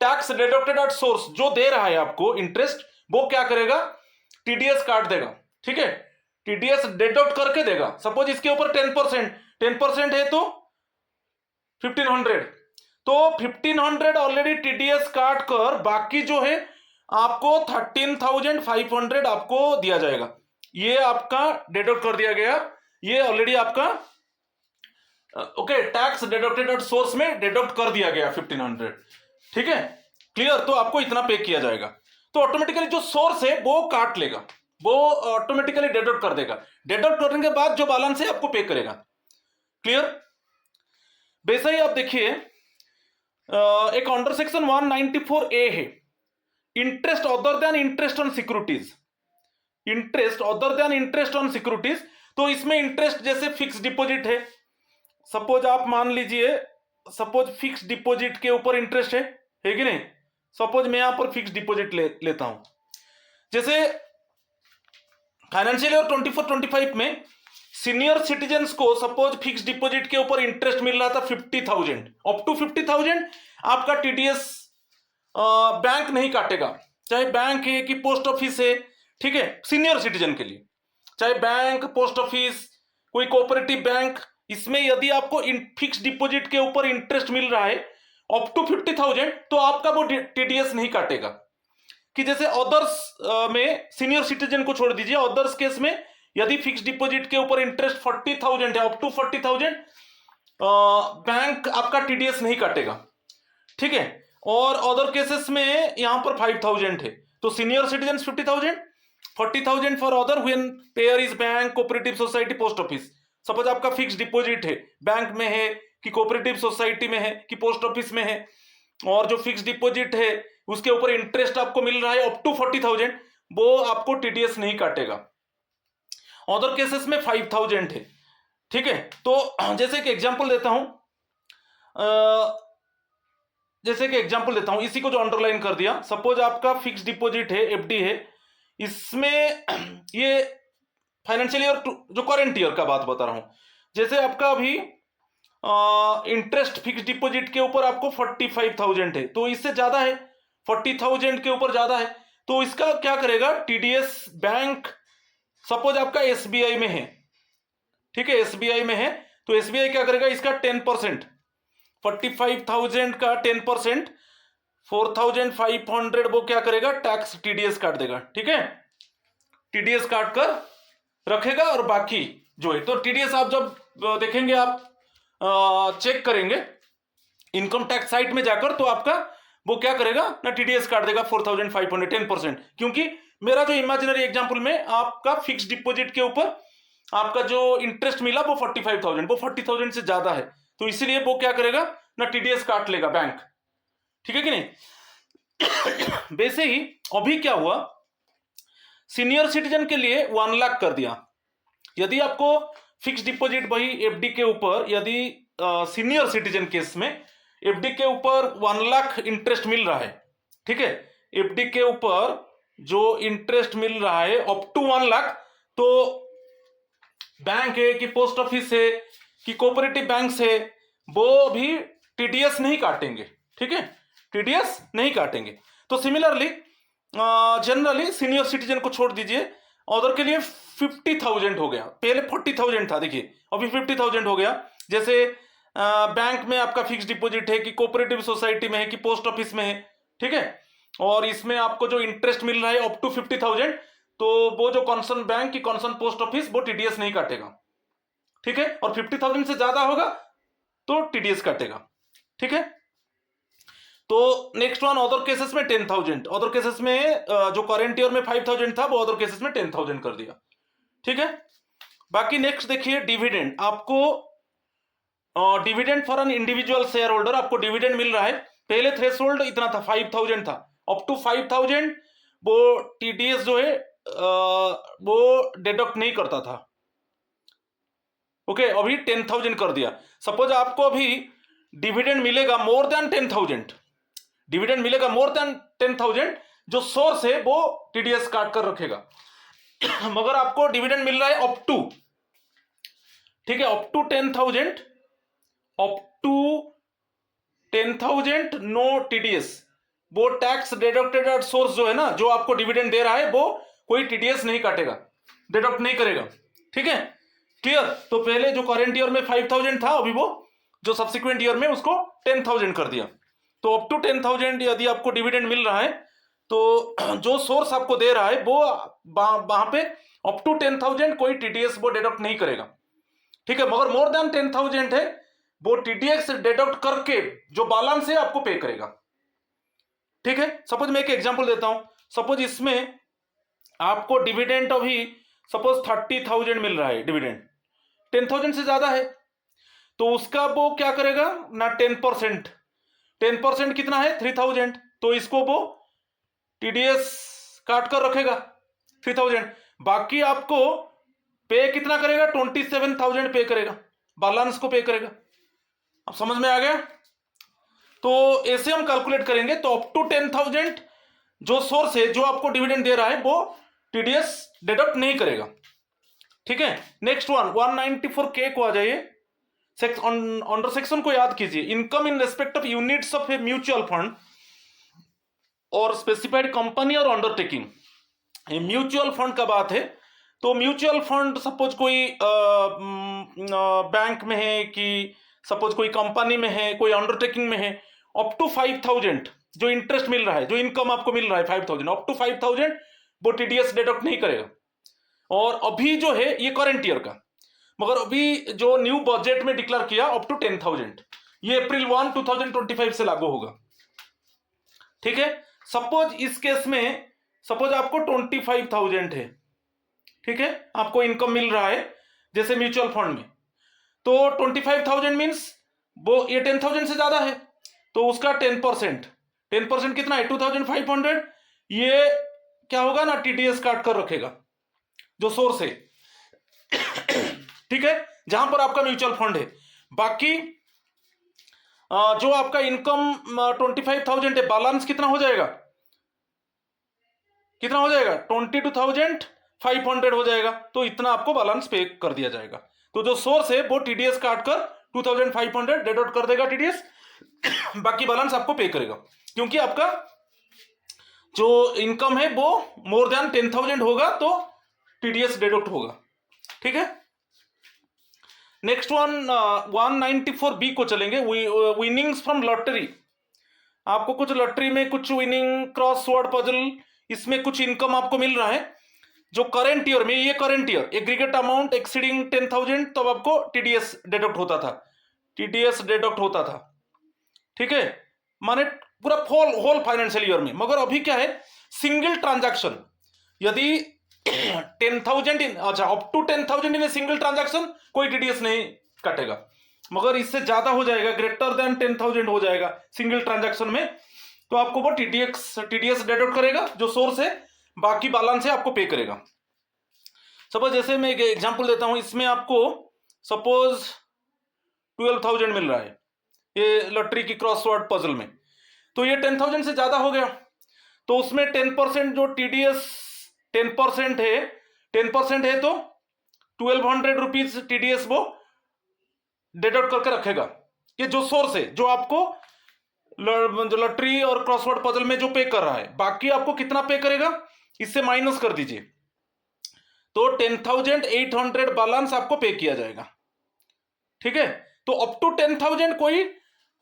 टैक्स डिडक्टेड एट सोर्स जो दे रहा है आपको इंटरेस्ट, वो क्या करेगा, टीडीएस काट देगा। ठीक है, टीडीएस डिडक्ट करके देगा। सपोज इसके ऊपर 10% है तो 1500, तो 1500 ऑलरेडी टीडीएस काट कर बाकी जो है आपको 13,500 आपको दिया जाएगा। ये आपका डिडक्ट कर दिया गया, ये ऑलरेडी आपका okay tax deducted at source में डिडक्ट कर दिया गया 1500। ठीक है, क्लियर? तो आपको इतना पे किया जाएगा, तो ऑटोमेटिकली जो सोर्स है वो काट लेगा, वो ऑटोमेटिकली डिडक्ट कर देगा। डिडक्ट करने के बाद जो बैलेंस है आपको पे करेगा। क्लियर? वैसे ही आप देखिए एक अंडर सेक्शन 194A है, interest other than interest on securities. Interest other than interest on securities, तो इसमें इंटरेस्ट जैसे फिक्स डिपॉजिट है, सपोज आप मान लीजिए सपोज फिक्स डिपॉजिट के ऊपर इंटरेस्ट है कि नहीं? सपोज मैं यहां पर फिक्स डिपॉजिट लेता हूं, जैसे फाइनेंशियल ईयर 24-25 में सीनियर सिटीजन्स को सपोज फिक्स डिपॉजिट के ऊपर इंटरेस्ट मिल रहा था 50,000, अप टू 50,000 आपका टीडीएस बैंक नहीं काटेगा, चाहे बैंक है कि पोस्ट ऑफिस है। ठीक है, सीनियर सिटीजन के लिए चाहे बैंक, पोस्ट ऑफिस, कोई कोऑपरेटिव बैंक, इसमें यदि आपको फिक्स डिपॉजिट के ऊपर इंटरेस्ट मिल रहा है अप टू 50,000 तो आपका वो टीडीएस नहीं काटेगा। कि जैसे अदर्स में सीनियर सिटीजन को छोड़ दीजिए, अदर्स केस में यदि फिक्स डिपॉजिट के ऊपर इंटरेस्ट 40,000 है, अप टू 40,000 बैंक आपका टीडीएस नहीं काटेगा। ठीक है, और अदर केसेस में यहां पर 5,000 है, तो senior citizen 50,000, 40,000 for other when pair is bank, cooperative society, post office. Suppose आपका फिक्स डिपॉजिट है, बैंक में है कि कोऑपरेटिव सोसाइटी में है कि पोस्ट ऑफिस में है, और जो फिक्स डिपॉजिट है उसके ऊपर इंटरेस्ट आपको मिल रहा है अप टू 40,000, वो आपको टीडीएस नहीं काटेगा। अदर केसेस में 5,000 है। ठीक है, तो जैसे कि एग्जांपल देता हूं, इसी को जो अंडरलाइन कर दिया, सपोज आपका फिक्स डिपॉजिट है, एफडी है, इसमें ये फाइनेंशियल ईयर जो करंट ईयर का बात बता रहा हूं, जैसे आपका अभी इंटरेस्ट फिक्स डिपॉजिट के ऊपर आपको 45,000 है, तो इससे ज्यादा है, 40,000 के ऊपर ज्यादा है, तो इसका क्या करेगा टीडीएस बैंक? सपोज आपका एसबीआई में है, ठीक है, एसबीआई में है, तो एसबीआई क्या करेगा, इसका 10%, 45,000 का 10%, 4,500 वो क्या करेगा, टैक्स टीडीएस काट देगा। ठीक है, टीडीएस काट कर रखेगा, और बाकी जो है, तो टीडीएस आप जब देखेंगे, आप चेक करेंगे इनकम टैक्स साइट में जाकर, तो आपका वो क्या करेगा ना, टीडीएस काट देगा 4,500, 10%। क्योंकि मेरा जो इमेजिनरी एग्जांपल में आपका फिक्स डिपॉजिट के ऊपर आपका जो इंटरेस्ट मिला वो 45,000, वो 40,000 से ज्यादा है, तो इसीलिए वो क्या करेगा ना, टीडीएस काट लेगा बैंक। ठीक है कि नहीं? वैसे ही अभी क्या हुआ, सीनियर सिटीजन के लिए 1 लाख कर दिया। यदि आपको फिक्स डिपॉजिट वही एफडी के ऊपर, यदि सीनियर सिटीजन केस में एफडी के ऊपर 1 लाख इंटरेस्ट मिल रहा है, ठीक है, एफडी के ऊपर जो इंटरेस्ट मिल रहा है अप टू 1 लाख, तो बैंक है कि पोस्ट ऑफिस है कि कोऑपरेटिव बैंक है, वो भी टीडीएस नहीं काटेंगे। ठीक है, टीडीएस नहीं काटेंगे। तो सिमिलरली जनरली सीनियर सिटीजन को छोड़ दीजिए, अदर के लिए 50,000 हो गया, पहले 40,000 था, देखिए अभी 50,000 हो गया। जैसे बैंक में आपका फिक्स डिपॉजिट है कि कोऑपरेटिव सोसाइटी में है कि पोस्ट ऑफिस में है, ठीक है, और इसमें आपको जो इंटरेस्ट मिल रहा है अप टू 50,000, तो वो जो कंसर्न बैंक की कंसर्न पोस्ट ऑफिस वो टीडीएस नहीं काटेगा। ठीक है, और 50,000 से ज्यादा होगा तो टीडीएस काटेगा। ठीक है, तो नेक्स्ट वन, अदर केसेस में 10,000, अदर केसेस में जो करेंट ईयर में 5,000 था वो अदर केसेस में 10,000 कर दिया। ठीक है, बाकी नेक्स्ट देखिए डिविडेंड। आपको dividend for an individual share holder, आपको डिविडेंड मिल रहा है, पहले थ्रेशोल्ड इतना था 5,000 था, अप टू 5,000 वो टीडीएस जो है वो डिडक्ट नहीं करता था। ओके, अभी 10,000 कर दिया। सपोज आपको अभी डिविडेंड मिलेगा मोर देन 10,000, डिविडेंड मिलेगा मोर देन 10,000, जो सोर्स है वो टीडीएस काट कर रखेगा। मगर आपको डिविडेंड मिल रहा है अप टू, ठीक है, up to 10,000, up to 10,000 no TDS, वो टैक्स डिडक्टेड एट सोर्स जो है ना, जो आपको डिविडेंड दे रहा है वो कोई टीडीएस नहीं काटेगा। डिडक्ट नहीं करेगा। ठीक है, क्लियर। तो पहले जो करंट ईयर में 5,000 था, अभी वो जो सब्सिक्वेंट ईयर में उसको 10,000 कर दिया। तो अप टू 10,000 यदि आपको डिविडेंड मिल रहा है तो जो सोर्स आपको दे रहा है वो वहां पे अप टू 10,000 कोई टीडीएस वो डिडक्ट नहीं करेगा। ठीक है, मगर मोर देन 10,000 है वो टीडीएस डिडक्ट करके जो बैलेंस है आपको पे करेगा। ठीक है, सपोज मैं एक एग्जांपल देता हूं। सपोज इसमें आपको डिविडेंड अभी सपोज 30,000 मिल रहा है, डिविडेंड 10,000 से ज्यादा है, तो उसका वो क्या करेगा ना 10%। 10% कितना है 3,000, तो इसको वो टीडीएस काट कर रखेगा 3,000। बाकी आपको पे कितना करेगा 27,000 पे करेगा, बैलेंस को पे करेगा। अब समझ में आ गया? तो ऐसे हम कैलकुलेट करेंगे। तो अप टू 10,000 जो सोर्स है जो आपको डिविडेंड दे रहा है वो टीडीएस डिडक्ट नहीं करेगा। ठीक है, नेक्स्ट वन 194K को आ जाइए। अंडर सेक्शन को याद कीजिए, income in respect of units of a mutual fund और स्पेसिफाइड कंपनी और अंडरटेकिंग। ये म्यूचुअल फंड का बात है। तो म्यूचुअल फंड सपोज कोई बैंक में है कि सपोज कोई कंपनी में है, कोई अंडरटेकिंग में है, अप टू 5,000 जो इंटरेस्ट मिल रहा है, जो इनकम आपको मिल रहा है 5,000, अप टू 5,000 वो टीडीएस डिडक्ट नहीं करेगा। और अभी जो है ये करंट ईयर का, मगर अभी जो न्यू बजट में डिक्लेयर किया अप टू 10,000, ये अप्रैल 1, 2025 से लागू होगा। ठीक है, सपोज इस केस में सपोज आपको 25,000 है। ठीक है, आपको इनकम मिल रहा है जैसे म्यूचुअल फंड में, तो 25,000 मीन्स वो ये 10,000 से ज्यादा है, तो उसका 10%। 10% कितना है 2,500। ये क्या होगा ना टीडीएस काट कर रखेगा जो सोर्स है। ठीक है, जहां पर आपका म्यूचुअल फंड है। बाकी जो आपका इनकम 25,000 है, बैलेंस कितना हो जाएगा, कितना हो जाएगा 22,500 हो जाएगा। तो इतना आपको बैलेंस पे कर दिया जाएगा। तो जो सोर्स है वो टीडीएस काट कर 2,500 डिडक्ट कर देगा टीडीएस, बाकी बैलेंस आपको पे करेगा, क्योंकि आपका जो इनकम है वो मोर देन 10,000 होगा तो टीडीएस डिडक्ट होगा। ठीक है, नेक्स्ट वन 194B को चलेंगे। Winnings from lottery. आपको कुछ लॉटरी में कुछ विनिंग, क्रॉसवर्ड पजल, इसमें कुछ इनकम आपको मिल रहा है जो करंट ईयर में, ये current year aggregate amount exceeding 10,000 तब आपको टीडीएस डिडक्ट होता था, टीडीएस डिडक्ट होता था। ठीक है, माने पूरा होल फाइनेंशियल ईयर में। मगर अभी क्या है, सिंगल ट्रांजैक्शन यदि 10,000 इन, अच्छा up to 10,000 in a single transaction कोई टीडीएस नहीं कटेगा, मगर इससे ज्यादा हो जाएगा, ग्रेटर देन 10,000 हो जाएगा सिंगल ट्रांजैक्शन में, तो आपको वो टीडीएस डिडक्ट करेगा जो सोर्स है, बाकी बैलेंस है आपको पे करेगा। सपोज जैसे मैं एक एग्जांपल देता हूं, इसमें आपको सपोज 12,000 मिल रहा है ये लॉटरी की क्रॉसवर्ड पजल में, तो ये 10,000 से ज्यादा हो गया, तो उसमें 10% जो टीडीएस 10% है, 10% है तो 1,200 रुपीज टीडीएस वो डिडक्ट करके रखेगा। ये जो सोर्स है जो आपको जो लॉटरी और क्रॉसवर्ड पजल में जो पे कर रहा है, बाकी आपको कितना पे करेगा इससे माइनस कर दीजिए, तो 10,800 बैलेंस आपको पे किया जाएगा। ठीक है, तो अप टू 10,000 कोई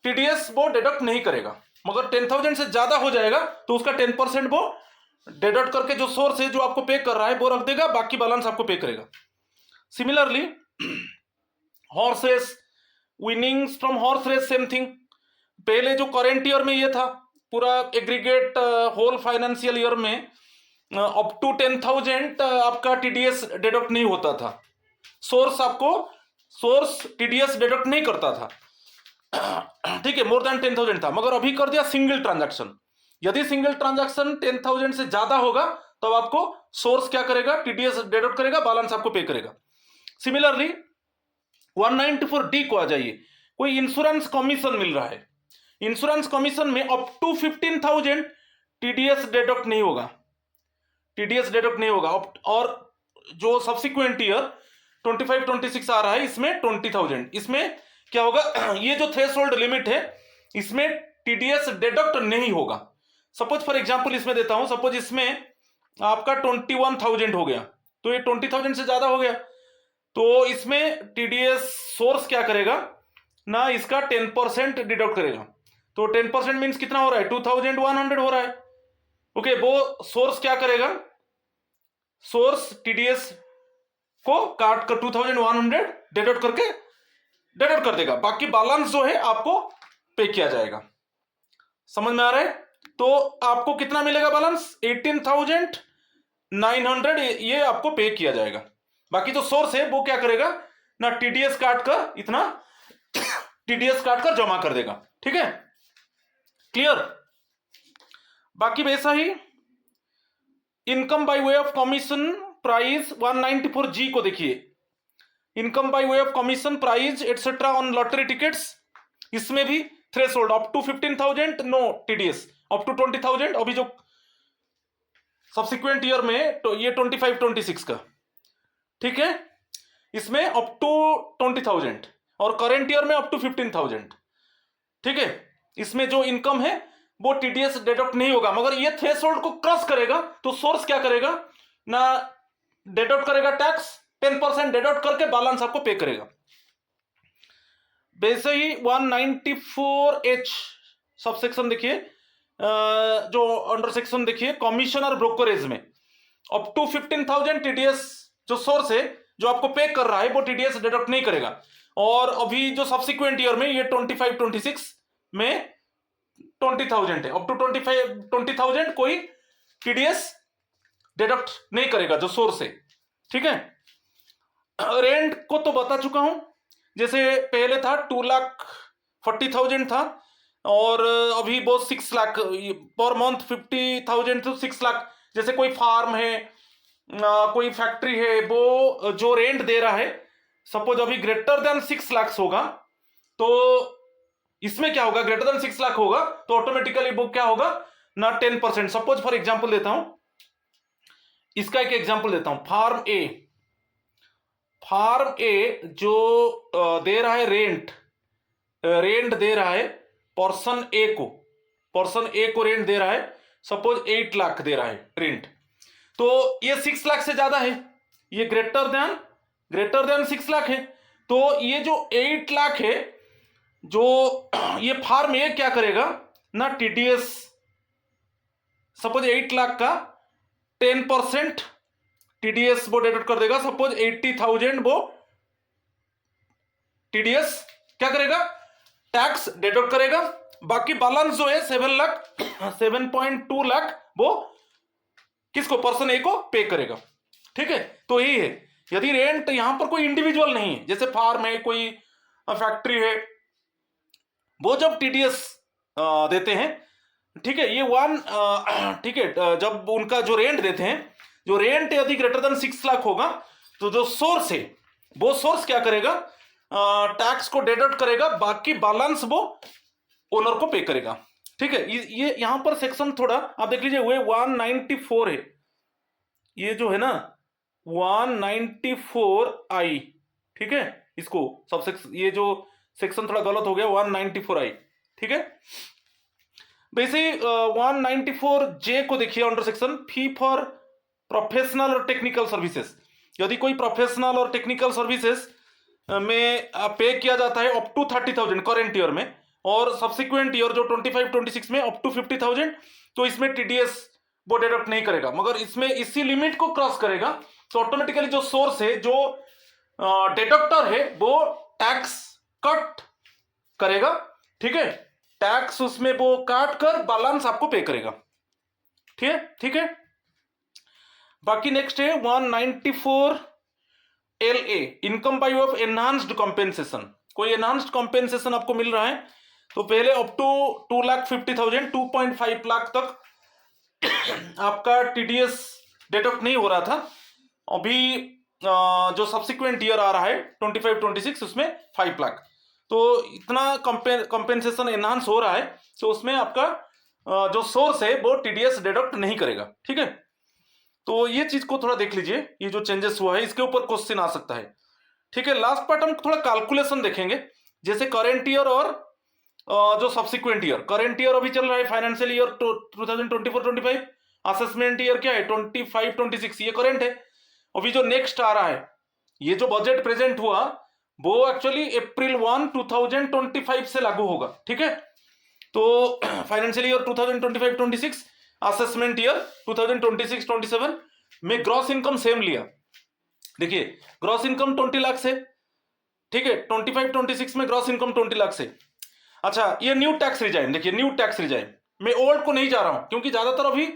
टीडीएस वो डिडक्ट नहीं करेगा, मगर 10,000 से ज्यादा हो जाएगा तो उसका 10% वो डिडक्ट करके जो सोर्स है जो आपको पे कर रहा है वो रख देगा, बाकी बैलेंस आपको पे करेगा। Similarly horse race, winnings from horse race same thing. पहले जो करंट ईयर में ये था पूरा एग्रीगेट होल फाइनेंशियल ईयर में अप टू 10,000 आपका टीडीएस डिडक्ट नहीं होता था, सोर्स टीडीएस डिडक्ट नहीं करता था। ठीक है, मोर देन 10,000 था, मगर अभी कर दिया सिंगल ट्रांजैक्शन। यदि सिंगल ट्रांजैक्शन 10,000 से ज्यादा होगा तो आपको सोर्स क्या करेगा टीडीएस डिडक्ट करेगा, बैलेंस आपको पे करेगा। सिमिलरली 194D को आ जाइए। कोई इंश्योरेंस कमीशन मिल रहा है, इंश्योरेंस कमीशन में अप टू 15,000 टीडीएस डिडक्ट नहीं होगा, टीडीएस डिडक्ट नहीं होगा। और जो सब्सिक्वेंट ईयर 25, 26 आ रहा है इसमें 20,000, इसमें क्या होगा, ये जो थ्रेशोल्ड लिमिट है इसमें टीडीएस डिडक्ट नहीं होगा। सपोज फॉर एग्जांपल इसमें देता हूं, सपोज इसमें आपका 21,000 हो गया, तो ये 20,000 से ज्यादा हो गया, तो इसमें टीडीएस सोर्स क्या करेगा ना, इसका 10% डिडक्ट करेगा। तो 10% मीन्स कितना हो रहा है, 2,100 हो रहा है। ओके, वो सोर्स क्या करेगा, सोर्स टीडीएस को काट कर 2,100 डिडक्ट कर देगा, बाकी बैलेंस जो है आपको पे किया जाएगा। समझ में आ रहा है? तो आपको कितना मिलेगा बैलेंस, 18,900 ये आपको पे किया जाएगा। बाकी जो सोर्स है वो क्या करेगा ना, टीडीएस काट कर इतना टीडीएस काट कर जमा कर देगा। ठीक है, क्लियर? बाकी वैसा ही income by way of commission price 194G को देखिए, income by way of commission prize etcetera on lottery tickets, इसमें भी threshold up to 15,000 no TDS, up to 20,000। अभी जो सब्सिक्वेंट ईयर में तो ये 25-26 का, ठीक है, इसमें अप टू 20,000 और करेंट ईयर में अप टू 15,000। ठीक है, इसमें जो इनकम है वो टीडीएस डिडक्ट नहीं होगा, मगर ये थ्रेशोल्ड को क्रॉस करेगा तो सोर्स क्या करेगा ना, डिडक्ट करेगा टैक्स, 10% डिडक्ट करके बैलेंस आपको पे करेगा। वैसे ही 194H सबसेक्शन देखिए, जो अंडर सेक्शन देखिए, कमीशन और ब्रोकरेज में अप टू 15,000 टीडीएस जो सोर्स है जो आपको पे कर रहा है वो टीडीएस डिडक्ट नहीं करेगा। और अभी जो सब्सिक्वेंट ईयर में ये 25-26 में 20,000 है, अप टू 20,000 कोई टीडीएस डिडक्ट नहीं करेगा जो सोर्स है। ठीक है, रेंट को तो बता चुका हूं, जैसे पहले था 2,40,000 था और अभी वो 6 lakh per month, 50,000 to 6 lakh. जैसे कोई फार्म है, कोई फैक्ट्री है, वो जो रेंट दे रहा है सपोज अभी ग्रेटर देन 6 लाख होगा, तो इसमें क्या होगा, ग्रेटर देन 6 लाख होगा तो ऑटोमेटिकली वो क्या होगा ना 10%। सपोज फॉर एग्जांपल देता हूं, इसका एक एग्जांपल देता हूं, फार्म ए जो दे रहा है रेंट दे रहा है पर्सन ए को रेंट दे रहा है, सपोज 8 लाख दे रहा है रेंट, तो ये 6 लाख से ज्यादा है, ये ग्रेटर देन 6 लाख है। तो ये जो 8 लाख है, जो ये फार्म ए क्या करेगा ना, टीडीएस सपोज 8 लाख का 10% टीडीएस वो डिडक्ट कर देगा। सपोज 80,000 वो टीडीएस क्या करेगा, टैक्स डिडक्ट करेगा, बाकी बैलेंस जो है 7.2 लाख वो किसको, पर्सन ए को पे करेगा। ठीक है, तो यही है, यदि रेंट यहां पर कोई इंडिविजुअल नहीं है, जैसे फार्म है, कोई फैक्ट्री है, वो जब टीडीएस देते हैं, ठीक है, ये ठीक है, जब उनका जो रेंट देते हैं, जो रेंट यदि ग्रेटर देन 6 लाख होगा तो जो सोर्स है वो सोर्स क्या करेगा, टैक्स को डिडक्ट करेगा, बाकी बैलेंस वो ओनर को पे करेगा। ठीक है, ये यहां पर सेक्शन थोड़ा आप देख लीजिए, वो 194 है, ये जो है ना 194I। ठीक है, इसको सबसेक्शन, ये जो सेक्शन थोड़ा गलत हो गया, 194I। ठीक है, वैसे 194J को देखिए, under section fee for professional और टेक्निकल सर्विसेज। यदि कोई प्रोफेशनल और टेक्निकल सर्विसेज में पे किया जाता है अप टू 30,000 करेंट ईयर में, और सब्सिक्वेंट ईयर जो 25-26 में अप टू 50,000, तो इसमें टीडीएस वो डिडक्ट नहीं करेगा, मगर इसमें इसी लिमिट को क्रॉस करेगा तो ऑटोमेटिकली जो सोर्स है, जो डिडक्टर है, वो टैक्स कट करेगा। ठीक है, टैक्स उसमें वो काट कर बैलेंस आपको पे करेगा। ठीक है, बाकी नेक्स्ट है 194LA, income by way of enhanced compensation. कोई एनहांस्ड कॉम्पेंसेशन आपको मिल रहा है, तो पहले अप टू 2,50,000 2.5 लाख तक आपका टीडीएस डिडक्ट नहीं हो रहा था। अभी जो सब्सिक्वेंट ईयर आ रहा है 25-26, उसमें 5 लाख, तो इतना कंपेंसेशन एनहांस हो रहा है, तो उसमें आपका जो सोर्स है वो टीडीएस डिडक्ट नहीं करेगा। ठीक है, तो ये चीज को थोड़ा देख लीजिए, ये जो चेंजेस हुआ है इसके ऊपर क्वेश्चन आ सकता है। ठीक है, लास्ट पार्ट हम थोड़ा कैलकुलेशन देखेंगे, जैसे करेंट ईयर और जो सब्सिक्वेंट ईयर। करेंट ईयर अभी चल रहा है फाइनेंशियल ईयर 2024-25, असेसमेंट ईयर क्या है 25-26, ये करेंट है, अभी जो नेक्स्ट आ रहा है, ये जो बजट प्रेजेंट हुआ वो एक्चुअली अप्रैल 1 2025 से लागू होगा, ठीक है। तो फाइनेंशियल ईयर 2025-26, असेसमेंट ईयर 2026-27 में ग्रॉस इनकम सेम लिया। देखिए ग्रॉस इनकम 20 लाख से, ठीक है, 25-26 में ग्रॉस इनकम 20 लाख से। अच्छा ये न्यू टैक्स रिजाइम, देखिए न्यू टैक्स रिजाइम, मैं ओल्ड को नहीं जा रहा हूं क्योंकि ज्यादातर अभी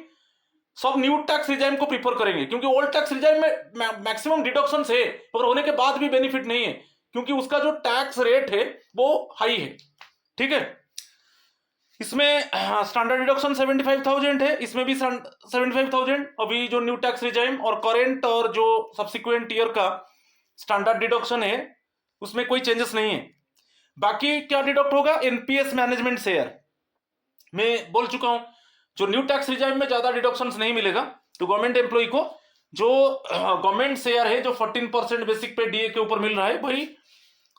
सब न्यू टैक्स रिजाइम को प्रीफर करेंगे, क्योंकि ओल्ड टैक्स रिजाइम में मैक्सिमम डिडक्शन है और होने के बाद भी बेनिफिट नहीं है, क्योंकि उसका जो टैक्स रेट है वो हाई है, ठीक है। इसमें स्टैंडर्ड डिडक्शन 75,000 है, इसमें भी 75,000। अभी जो न्यू टैक्स रिजाइम और करेंट और जो सब्सिक्वेंट ईयर का स्टैंडर्ड डिडक्शन है उसमें कोई चेंजेस नहीं है। बाकी क्या डिडक्ट होगा, एनपीएस मैनेजमेंट शेयर, मैं बोल चुका हूं जो न्यू टैक्स रिजाइम में ज्यादा डिडक्शंस नहीं मिलेगा, तो गवर्नमेंट एम्प्लॉय को जो गवर्नमेंट शेयर है जो 14% बेसिक पे डीए के ऊपर मिल रहा है वही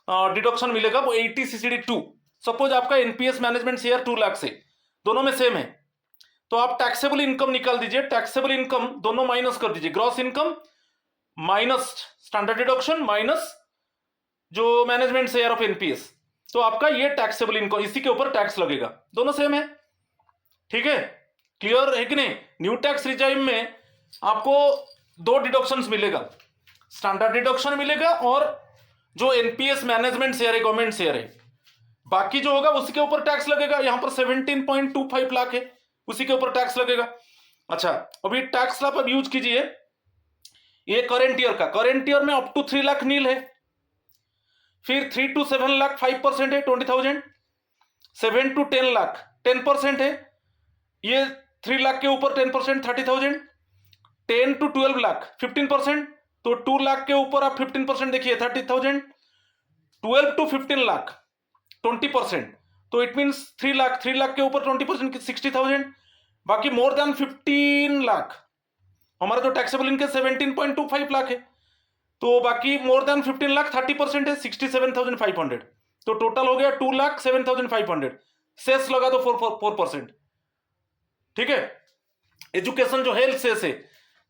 डिडक्शन मिलेगा, वो 80 सीसीडी 2। सपोज आपका एनपीएस मैनेजमेंट शेयर 2 लाख से, दोनों में सेम है, तो आप टैक्सेबल इनकम निकाल दीजिए, टैक्सेबल इनकम दोनों माइनस कर दीजिए, gross income minus standard deduction minus जो मैनेजमेंट शेयर ऑफ एनपीएस, तो आपका ये टैक्सेबल इनकम, इसी के ऊपर टैक्स लगेगा, दोनों सेम है, ठीक है। क्लियर है कि नहीं। न्यू टैक्स रिजाइम में आपको दो डिडक्शंस मिलेगा, स्टैंडर्ड डिडक्शन मिलेगा और जो एनपीएस मैनेजमेंट शेयर है, गवर्नमेंट शेयर है, बाकी जो होगा उसी के ऊपर टैक्स लगेगा। यहां पर 17.25 लाख है, उसी के ऊपर टैक्स लगेगा। अच्छा अभी टैक्स स्लैब अब यूज कीजिए, ये करेंट ईयर का, करेंट ईयर में अप टू 3 लाख नील है, फिर 3 to 7 लाख 5% है 20,000, 7 to 10 लाख 10% है, ये 3 लाख के ऊपर 10% 30,000, 10 to 12 लाख 15%, तो 2 लाख के ऊपर आप 15% देखिए 30,000, 12 to 15 लाख 20%, तो इट मीन्स 3 लाख के ऊपर 20% 60,000, बाकी मोर देन 15 लाख हमारा जो टैक्सेबल इनकम 17.25 लाख है, तो बाकी मोर देन 15 लाख 30% है 67,500, तो टोटल हो गया 2,07,500, सेस लगा दो 4%, ठीक है। एजुकेशन जो हेल्थ सेस है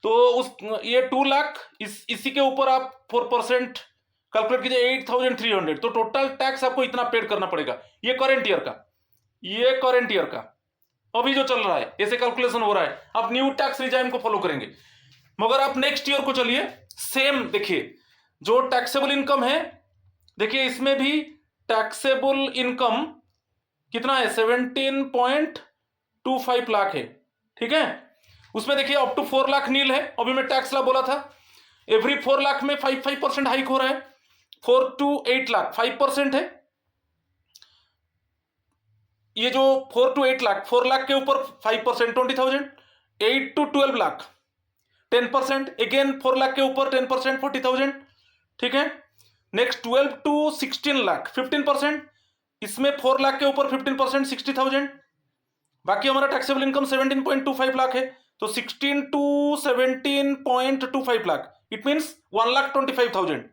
तो उस ये 2 लाख इसी के ऊपर आप 4% कैलकुलेट कीजिए 8,300, तो टोटल टैक्स आपको इतना पेड करना पड़ेगा। ये करेंट ईयर का, ये करेंट ईयर का अभी जो चल रहा है ऐसे कैलकुलेशन हो रहा है, आप न्यू टैक्स रिजाइम को फॉलो करेंगे। मगर आप नेक्स्ट ईयर को चलिए, सेम देखिए जो टैक्सेबल इनकम है, देखिए इसमें भी टैक्सेबल इनकम कितना है 17.25 लाख है, ठीक है। उसमें देखिए अप टू 4 लाख नील है, अभी मैं टैक्स ला बोला था, एवरी 4 लाख में 5% हाइक हो रहा है, 4 to 8 लाख 5% है, ये जो 4 to 8 लाख 4 लाख के ऊपर 5% 20,000, 8 to 12 लाख 10%, अगेन 4 लाख के ऊपर 10% 40,000, ठीक है। नेक्स्ट 12 to 16 लाख 15%, इसमें 4 लाख के ऊपर 15% 60,000, बाकी हमारा टैक्सेबल इनकम 17.25 लाख है, तो 16 to 17.25 लाख इट मीन्स 1,25,000,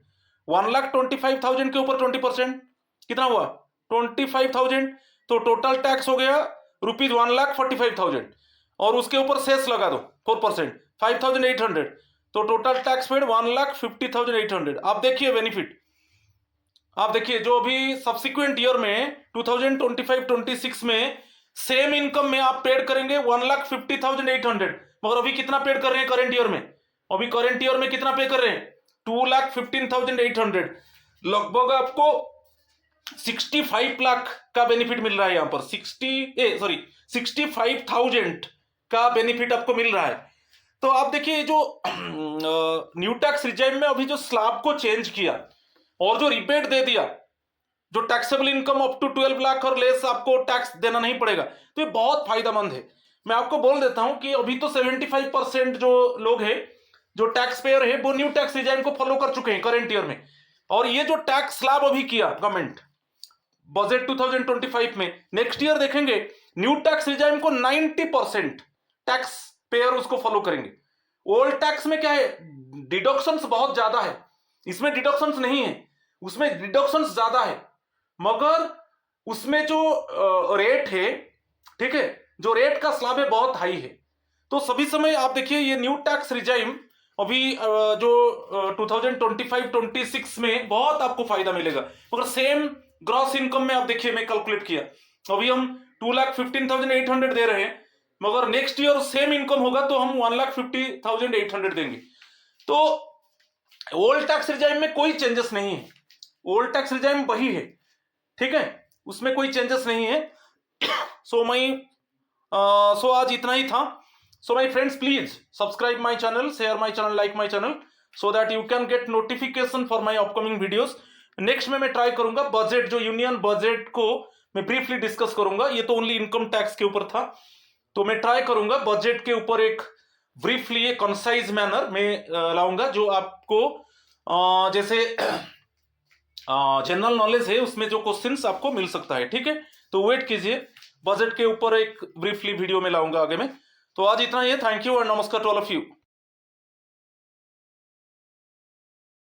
1,25,000 के ऊपर 20% कितना हुआ 25,000, तो टोटल टैक्स हो गया रुपीज 1,45,000, और उसके ऊपर सेस लगा दो 4% 5,800, तो टोटल टैक्स पेड 1,50,800। आप देखिए बेनिफिट, आप देखिए जो अभी सब्सिक्वेंट ईयर में 2025-26 में सेम इनकम में आप पेड करेंगे 1,50,800, मगर अभी कितना पेड कर रहे हैं करेंट ईयर में, अभी करेंट ईयर में कितना पे कर रहे हैं 2,15,800, लगभग आपको 65 लाख का बेनिफिट मिल रहा है, यहां पर 65,000 का बेनिफिट आपको मिल रहा है। तो आप देखिए जो न्यू टैक्स रिजाइम में अभी जो स्लैब को चेंज किया और जो रिबेट दे दिया, जो taxable income up to 12 lakh और लेस आपको टैक्स देना नहीं पड़ेगा, तो ये बहुत फायदेमंद है। मैं आपको बोल देता हूं कि अभी तो 75% जो लोग हैं जो टैक्स पेयर है वो न्यू टैक्स रिजाइम को फॉलो कर चुके हैं करेंट ईयर में, और ये जो टैक्स स्लैब अभी किया गवर्नमेंट बजट 2025 में, नेक्स्ट ईयर देखेंगे न्यू टैक्स रिजाइम को 90% टैक्स पेयर उसको फॉलो करेंगे। ओल्ड टैक्स में क्या है, डिडक्शंस बहुत ज्यादा है, इसमें डिडक्शंस नहीं है, उसमें डिडक्शंस ज्यादा है, मगर उसमें जो रेट है, ठीक है, जो रेट का स्लैब है बहुत हाई है। तो सभी समय आप देखिए ये न्यू टैक्स रिजाइम अभी जो 2025-26 में बहुत आपको फायदा मिलेगा, मगर सेम ग्रॉस इनकम में आप देखिए मैं कैलकुलेट किया, अभी हम 2,15,800 दे रहे हैं, मगर नेक्स्ट ईयर सेम इनकम होगा तो हम 1,50,800 देंगे। तो ओल्ड टैक्स रिजाइम में कोई चेंजेस नहीं है, ओल्ड टैक्स रिजाइम वही है, ठीक है, उसमें कोई चेंजेस नहीं है। सो आज इतना ही था। So my friends, please subscribe my channel, share my channel, like my channel, so that you can get notification for my upcoming videos. Next में मैं ट्राई करूंगा बजट, जो यूनियन बजट को मैं ब्रीफली डिस्कस करूंगा, ये तो ओनली इनकम टैक्स के ऊपर था, तो मैं ट्राई करूंगा बजट के ऊपर एक ब्रीफली एक कंसाइज मैनर में लाऊंगा, जो आपको जैसे जनरल नॉलेज है उसमें जो क्वेश्चंस आपको मिल सकता है, ठीक है। तो वेट कीजिए, बजट के ऊपर एक ब्रीफली वीडियो में लाऊंगा आगे में। तो आज इतना ही है। थैंक यू एंड नमस्कार टू ऑल ऑफ यू।